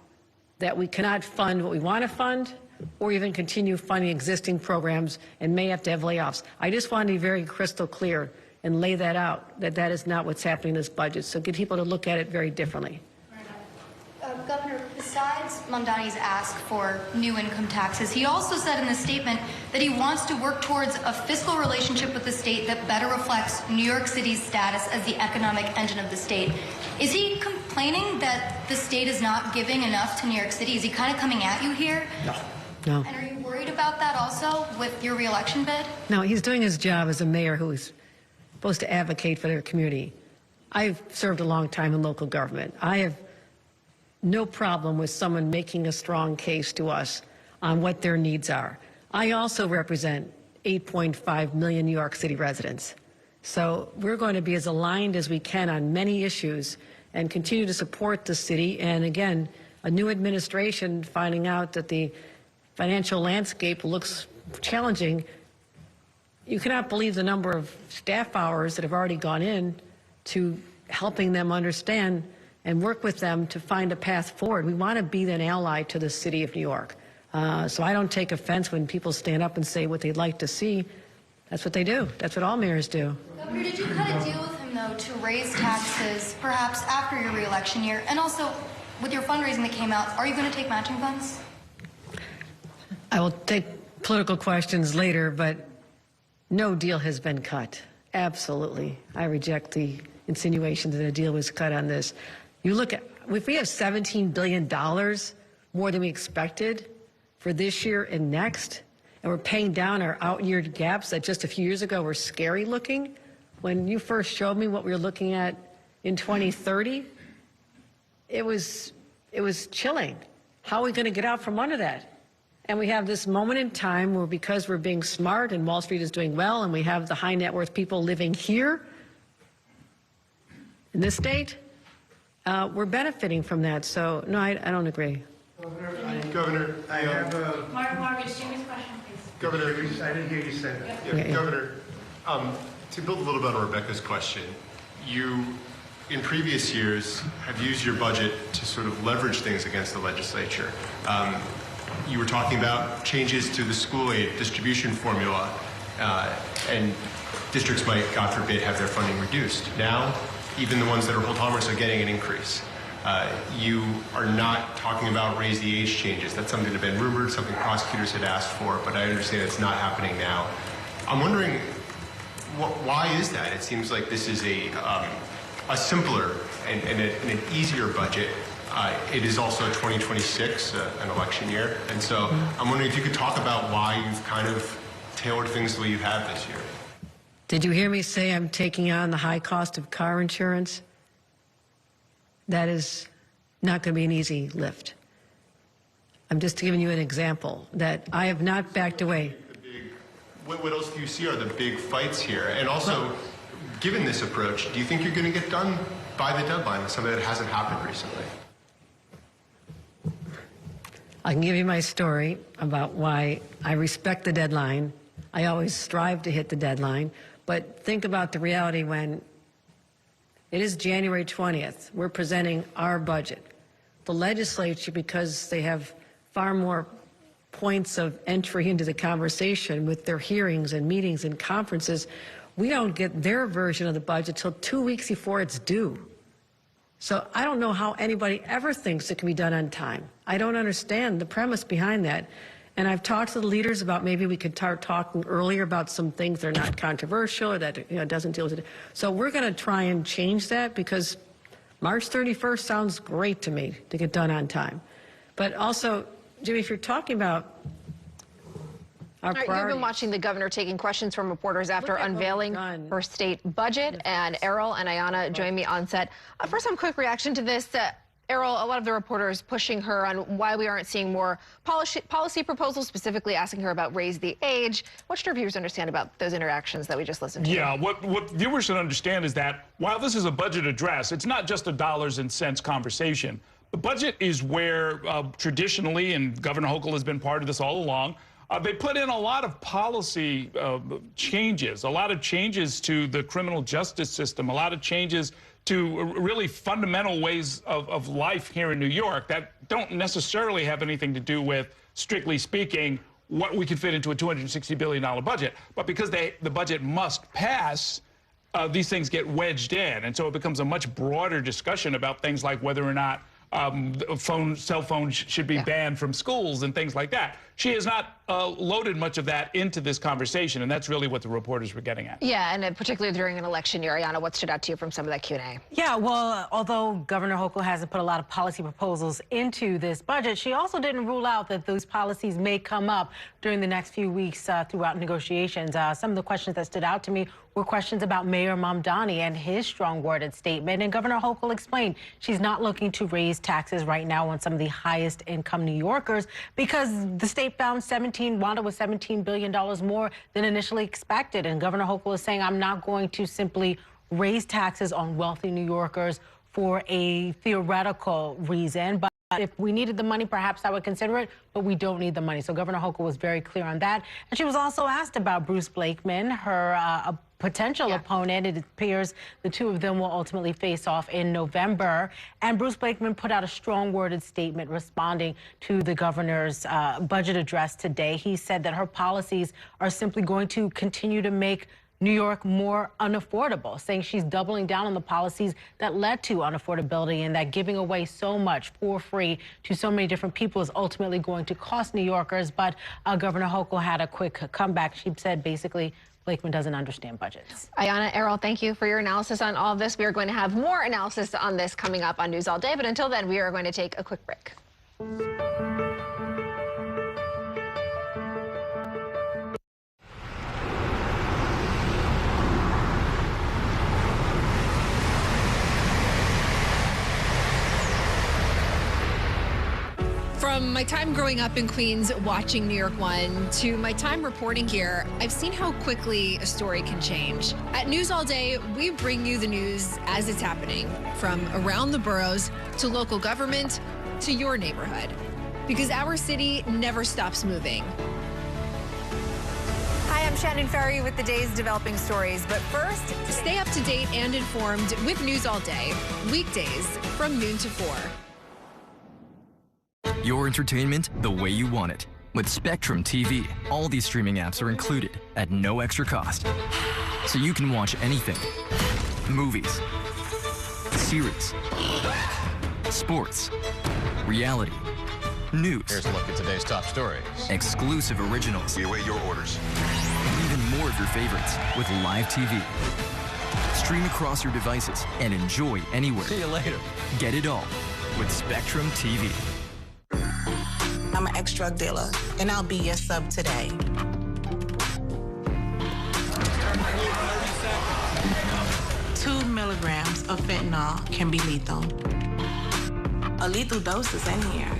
that we cannot fund what we want to fund, or even continue funding existing programs, and may have to have layoffs. I just want to be very crystal clear and lay that out, that is not what's happening in this budget. So get people to look at it very differently. Governor, besides Mamdani's ask for new income taxes, he also said in the statement that he wants to work towards a fiscal relationship with the state that better reflects New York City's status as the economic engine of the state. Is he complaining that the state is not giving enough to New York City? Is he kind of coming at you here? No. And are you worried about that also with your reelection bid? No, he's doing his job as a mayor who is supposed to advocate for their community. I've served a long time in local government. I have no problem with someone making a strong case to us on what their needs are. I also represent 8.5 million New York City residents. So we're going to be as aligned as we can on many issues and continue to support the city. And again, a new administration finding out that the financial landscape looks challenging. You cannot believe the number of staff hours that have already gone in to helping them understand and work with them to find a path forward. We want to be an ally to the city of New York. So I don't take offense when people stand up and say what they'd like to see. That's what they do. That's what all mayors do. Governor, did you cut a deal with him, though, to raise taxes perhaps after your reelection year? And also, with your fundraising that came out, are you going to take matching funds? I will take political questions later, but no deal has been cut. Absolutely. I reject the insinuation that a deal was cut on this. You look at, if we have $17 billion more than we expected for this year and next, and we're paying down our out-year gaps that just a few years ago were scary looking. When you first showed me what we were looking at in 2030, it was chilling. How are we going to get out from under that? And we have this moment in time where, because we're being smart and Wall Street is doing well, and we have the high net worth people living here in this state, we're benefiting from that. So, no, I don't agree. Governor, I have a... Margaret, just question, please. Governor, I didn't hear you say that. Yeah, Governor, to build a little bit on Rebecca's question, you, in previous years, have used your budget to sort of leverage things against the legislature. You were talking about changes to the school aid distribution formula, and districts might, God forbid, have their funding reduced. Now, even the ones that are hold harmless are getting an increase. You are not talking about raise the age changes. That's something that had been rumored, something prosecutors had asked for, but I understand it's not happening now. I'm wondering, why is that? It seems like this is a simpler and an easier budget. It is also 2026, an election year, and so I'm wondering if you could talk about why you've kind of tailored things the way you have this year. Did you hear me say I'm taking on the high cost of car insurance? That is not going to be an easy lift. I'm just giving you an example that I have not backed away. What else do you see are the big fights here? And also, given this approach, do you think you're going to get done by the deadline, something that hasn't happened recently? I can give you my story about why I respect the deadline. I always strive to hit the deadline. But think about the reality when it is January 20th. We're presenting our budget. The legislature, because they have far more points of entry into the conversation with their hearings and meetings and conferences, we don't get their version of the budget till 2 weeks before it's due. So I don't know how anybody ever thinks it can be done on time. I don't understand the premise behind that. And I've talked to the leaders about maybe we could start talking earlier about some things that are not controversial or that doesn't deal with it. So we're going to try and change that because March 31st sounds great to me to get done on time. But also, Jimmy, if you're talking about our You've been watching the governor taking questions from reporters after unveiling her state budget, and Errol and Ayanna join me on set. First, some quick reaction to this. Errol, a lot of the reporters pushing her on why we aren't seeing more policy proposals, specifically asking her about raise the age. What should our viewers understand about those interactions that we just listened to? Yeah, what viewers should understand is that while this is a budget address, it's not just a dollars and cents conversation. The budget is where traditionally, and Governor Hochul has been part of this all along, they put in a lot of policy changes, a lot of changes to the criminal justice system, a lot of changes to really fundamental ways of life here in New York that don't necessarily have anything to do with, strictly speaking, what we can fit into a $260 billion budget. But because the budget must pass, these things get wedged in. And so it becomes a much broader discussion about things like whether or not cell phones should be banned from schools and things like that. She has not loaded much of that into this conversation, and that's really what the reporters were getting at. Yeah, and particularly during an election year. Ayanna, what stood out to you from some of that Q&A? Yeah, well, although Governor Hochul hasn't put a lot of policy proposals into this budget, she also didn't rule out that those policies may come up during the next few weeks throughout negotiations. Some of the questions that stood out to me were questions about Mayor Mamdani and his strong-worded statement. And Governor Hochul explained she's not looking to raise taxes right now on some of the highest income New Yorkers because the state found wound with $17 billion more than initially expected. And Governor Hochul is saying, I'm not going to simply raise taxes on wealthy New Yorkers for a theoretical reason. But if we needed the money, perhaps I would consider it, but we don't need the money. So Governor Hochul was very clear on that. And she was also asked about Bruce Blakeman, her potential opponent. It appears the two of them will ultimately face off in November. And Bruce Blakeman put out a strong-worded statement responding to the governor's budget address today. He said that her policies are simply going to continue to make New York more unaffordable, saying she's doubling down on the policies that led to unaffordability and that giving away so much for free to so many different people is ultimately going to cost New Yorkers. But Governor Hochul had a quick comeback. She said basically Blakeman doesn't understand budgets. Ayanna, Errol, thank you for your analysis on all of this. We are going to have more analysis on this coming up on News All Day. But until then, we are going to take a quick break. From my time growing up in Queens watching New York 1 to my time reporting here, I've seen how quickly a story can change. At News All Day, we bring you the news as it's happening, from around the boroughs to local government to your neighborhood, because our city never stops moving. Hi, I'm Shannon Ferry with the day's developing stories. But first, stay up to date and informed with News All Day, weekdays from noon to 4. Your entertainment the way you want it. With Spectrum TV, all these streaming apps are included at no extra cost. So you can watch anything. Movies, series, sports, reality, news. Here's a look at today's top stories. Exclusive originals. We await your orders. And even more of your favorites with live TV. Stream across your devices and enjoy anywhere. See you later. Get it all with Spectrum TV. I'm an ex-drug dealer, and I'll be your sub today. 2 milligrams of fentanyl can be lethal. A lethal dose is in here.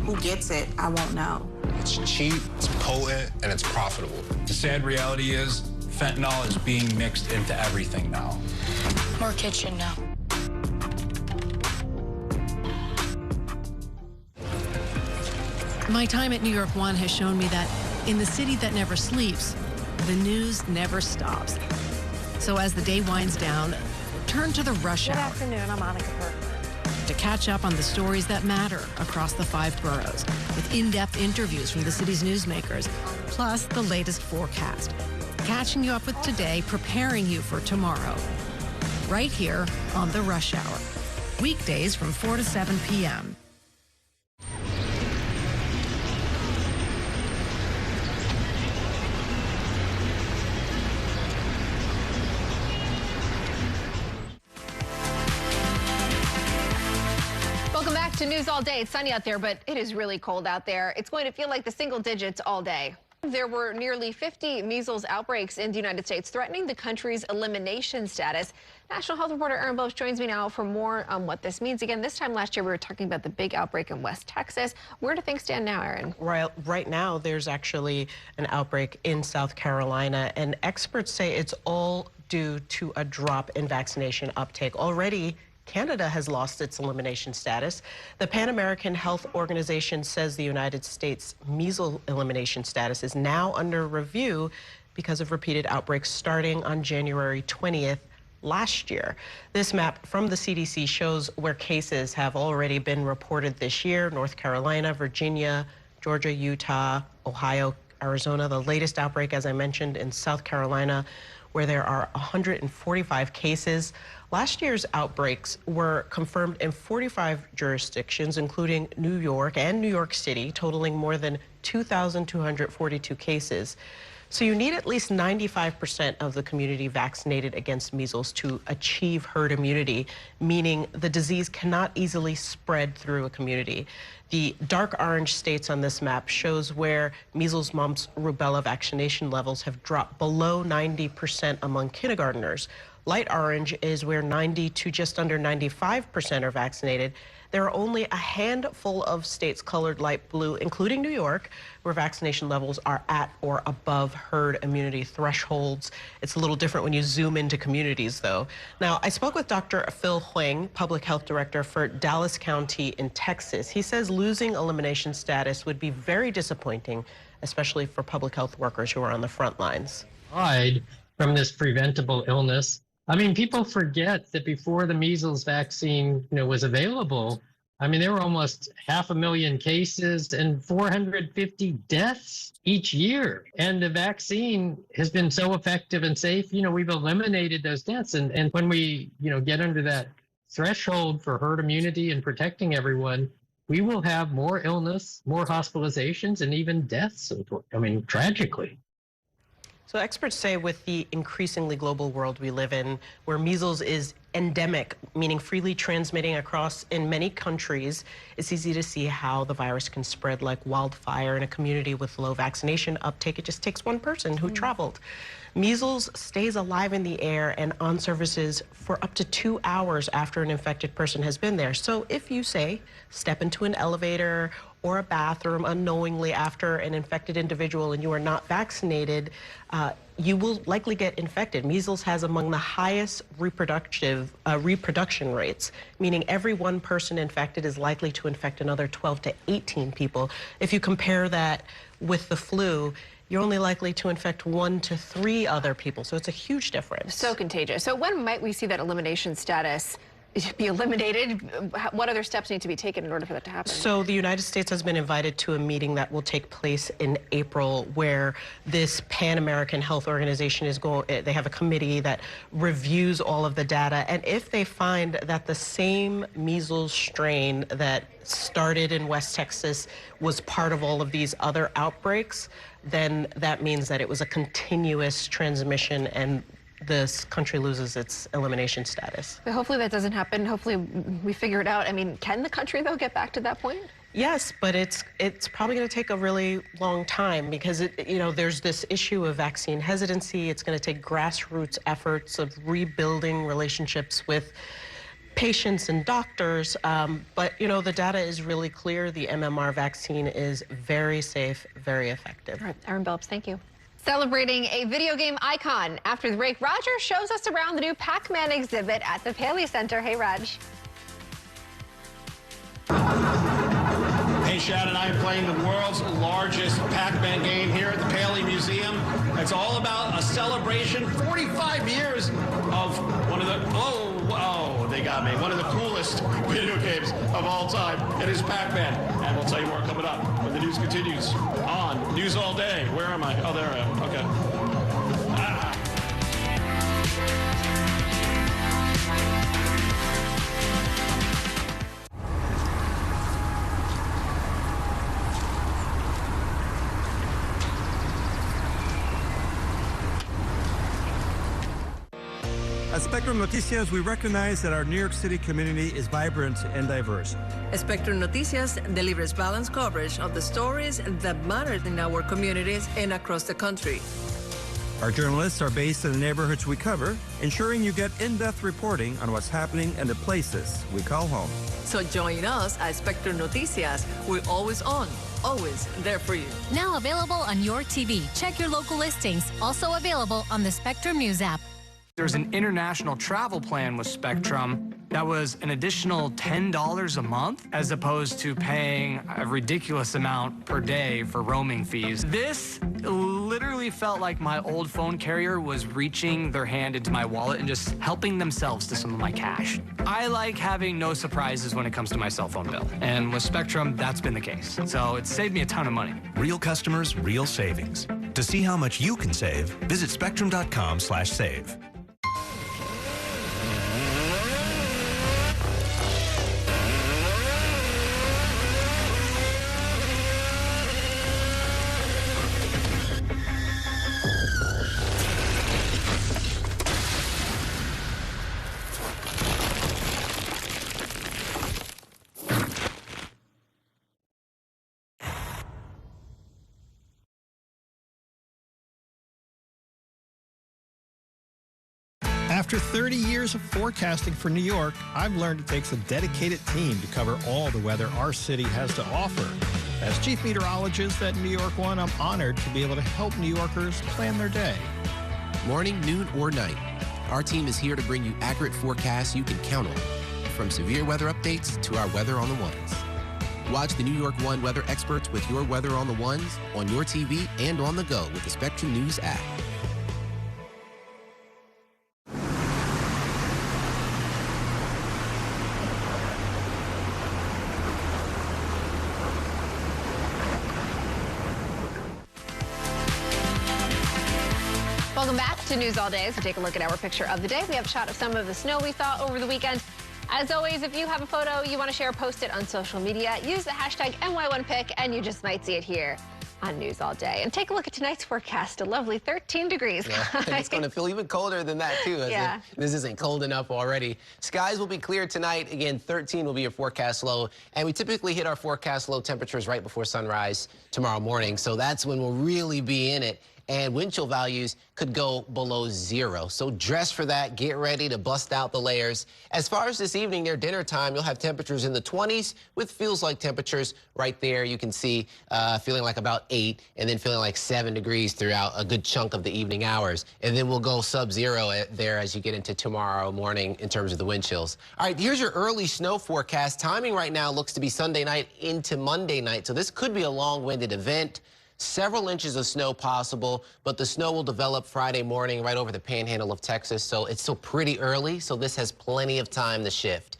who gets it, I won't know. It's cheap, it's potent, and it's profitable. The sad reality is fentanyl is being mixed into everything now. More kitchen now. My time at New York One has shown me that in the city that never sleeps, the news never stops. So as the day winds down, turn to the rush hour. Good afternoon, I'm Monica Perkman. To catch up on the stories that matter across the 5 boroughs, with in-depth interviews from the city's newsmakers, plus the latest forecast. Catching you up with today, preparing you for tomorrow. Right here on the Rush Hour. Weekdays from 4 to 7 p.m. To News All Day. It's sunny out there, but it is really cold out there. It's going to feel like the single digits all day. There were nearly 50 measles outbreaks in the United States, threatening the country's elimination status. National Health reporter Aaron Bose joins me now for more on what this means. Again, this time last year, we were talking about the big outbreak in West Texas. Where do things stand now, Aaron? Right now, there's actually an outbreak in South Carolina, and experts say it's all due to a drop in vaccination uptake. Already, Canada has lost its elimination status. The Pan American Health Organization says the United States measles elimination status is now under review because of repeated outbreaks starting on January 20th last year. This map from the CDC shows where cases have already been reported this year: North Carolina, Virginia, Georgia, Utah, Ohio, Arizona. The latest outbreak, as I mentioned, in South Carolina, where there are 145 cases. Last year's outbreaks were confirmed in 45 jurisdictions, including New York and New York City, totaling more than 2,242 cases. So you need at least 95% of the community vaccinated against measles to achieve herd immunity, meaning the disease cannot easily spread through a community. The dark orange states on this map shows where measles, mumps, rubella vaccination levels have dropped below 90% among kindergartners. Light orange is where 90 to just under 95% are vaccinated. There are only a handful of states colored light blue, including New York, where vaccination levels are at or above herd immunity thresholds. It's a little different when you zoom into communities, though. Now, I spoke with Dr. Phil Huang, Public Health Director for Dallas County in Texas. He says losing elimination status would be very disappointing, especially for public health workers who are on the front lines. From this preventable illness. I mean, people forget that before the measles vaccine, was available, I mean, there were almost 500,000 cases and 450 deaths each year. And the vaccine has been so effective and safe, we've eliminated those deaths. And when we, get under that threshold for herd immunity and protecting everyone, we will have more illness, more hospitalizations, and even deaths, tragically. So experts say with the increasingly global world we live in, where measles is endemic, meaning freely transmitting across in many countries, it's easy to see how the virus can spread like wildfire in a community with low vaccination uptake. It just takes one person who traveled. Measles stays alive in the air and on surfaces for up to 2 hours after an infected person has been there. So if you, say, step into an elevator or a bathroom unknowingly after an infected individual and you are not vaccinated, you will likely get infected. Measles has among the highest reproduction rates, meaning every one person infected is likely to infect another 12 to 18 people. If you compare that with the flu, you're only likely to infect 1 to 3 other people. So it's a huge difference. So contagious. So when might we see that elimination status be eliminated? What other steps need to be taken in order for that to happen? So the United States has been invited to a meeting that will take place in April, where this Pan American Health Organization is going. They have a committee that reviews all of the data, and if they find that the same measles strain that started in West Texas was part of all of these other outbreaks, then that means that it was a continuous transmission and this country loses its elimination status. But hopefully that doesn't happen. Hopefully we figure it out. I mean, can the country, though, get back to that point? Yes, but it's probably going to take a really long time because, there's this issue of vaccine hesitancy. It's going to take grassroots efforts of rebuilding relationships with patients and doctors. But, you know, the data is really clear. The MMR vaccine is very safe, very effective. All right, Aaron Billups, thank you. Celebrating a video game icon. After the break, Roger shows us around the new Pac-Man exhibit at the Paley Center. Hey, Raj. Hey, Shannon, I am playing the world's largest Pac-Man game here at the Paley Museum. It's all about a celebration, 45 years of one of the, they got me, one of the coolest video games of all time. It is Pac-Man, and we'll tell you more coming up when the news continues on News All Day. Where am I? Oh, there I am. Okay. At Spectrum Noticias, we recognize that our New York City community is vibrant and diverse. Spectrum Noticias delivers balanced coverage of the stories that matter in our communities and across the country. Our journalists are based in the neighborhoods we cover, ensuring you get in-depth reporting on what's happening in the places we call home. So join us at Spectrum Noticias. We're always on, always there for you. Now available on your TV. Check your local listings. Also available on the Spectrum News app. There's an international travel plan with Spectrum that was an additional $10 a month as opposed to paying a ridiculous amount per day for roaming fees. This literally felt like my old phone carrier was reaching their hand into my wallet and just helping themselves to some of my cash. I like having no surprises when it comes to my cell phone bill. And with Spectrum, that's been the case. So it's saved me a ton of money. Real customers, real savings. To see how much you can save, visit spectrum.com/save. After 30 years of forecasting for New York, I've learned it takes a dedicated team to cover all the weather our city has to offer. As chief meteorologist at New York One, I'm honored to be able to help New Yorkers plan their day. Morning, noon, or night, our team is here to bring you accurate forecasts you can count on, from severe weather updates to our Weather on the Ones. Watch the New York One weather experts with your Weather on the Ones on your TV and on the go with the Spectrum News app. Welcome back to News All Day. So take a look at our picture of the day. We have a shot of some of the snow we saw over the weekend. As always, if you have a photo you want to share, post it on social media. Use the hashtag NY1Pic, and you just might see it here on News All Day. And take a look at tonight's forecast. A lovely 13 degrees. Yeah, and it's going to feel even colder than that, too. As if this isn't cold enough already. Skies will be clear tonight. Again, 13 will be your forecast low. And we typically hit our forecast low temperatures right before sunrise tomorrow morning. So that's when we'll really be in it. And wind chill values could go below 0. So dress for that. Get ready to bust out the layers. As far as this evening, near dinner time, you'll have temperatures in the 20s with feels like temperatures right there. You can see feeling like about 8 and then feeling like 7 degrees throughout a good chunk of the evening hours. And then we'll go sub-zero there as you get into tomorrow morning in terms of the wind chills. All right, here's your early snow forecast. Timing right now looks to be Sunday night into Monday night. So this could be a long-winded event. Several inches of snow possible, but the snow will develop Friday morning right over the panhandle of Texas, so it's still pretty early, so this has plenty of time to shift.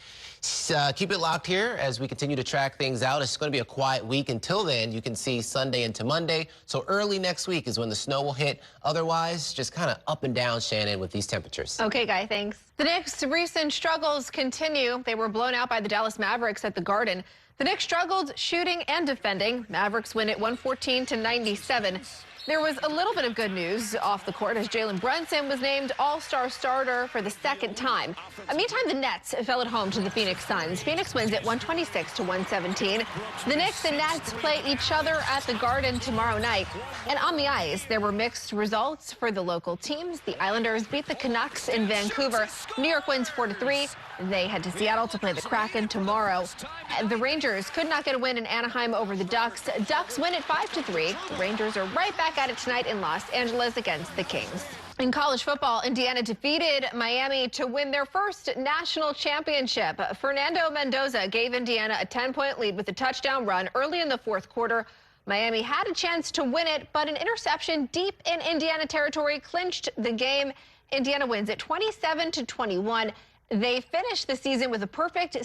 Keep it locked here as we continue to track things out. It's going to be a quiet week. Until then, you can see Sunday into Monday, so early next week is when the snow will hit. Otherwise, just kind of up and down, Shannon, with these temperatures. Okay, Guy, thanks. The Knicks' recent struggles continue. They were blown out by the Dallas Mavericks at the Garden. The Knicks struggled shooting and defending. Mavericks win it 114-97. There was a little bit of good news off the court as Jalen Brunson was named All-Star starter for the second time. Meantime, the Nets fell at home to the Phoenix Suns. Phoenix wins at 126-117. The Knicks and Nets play each other at the Garden tomorrow night. And on the ice, there were mixed results for the local teams. The Islanders beat the Canucks in Vancouver. New York wins 4-3. They head to Seattle to play the Kraken tomorrow. The Rangers could not get a win in Anaheim over the Ducks. Ducks win at 5-3. The Rangers are right back at it tonight in Los Angeles against the Kings. In college football, Indiana defeated Miami to win their first national championship. Fernando Mendoza gave Indiana a 10-point lead with a touchdown run early in the fourth quarter. Miami had a chance to win it, but an interception deep in Indiana territory clinched the game. Indiana wins at 27-21. They finished the season with a perfect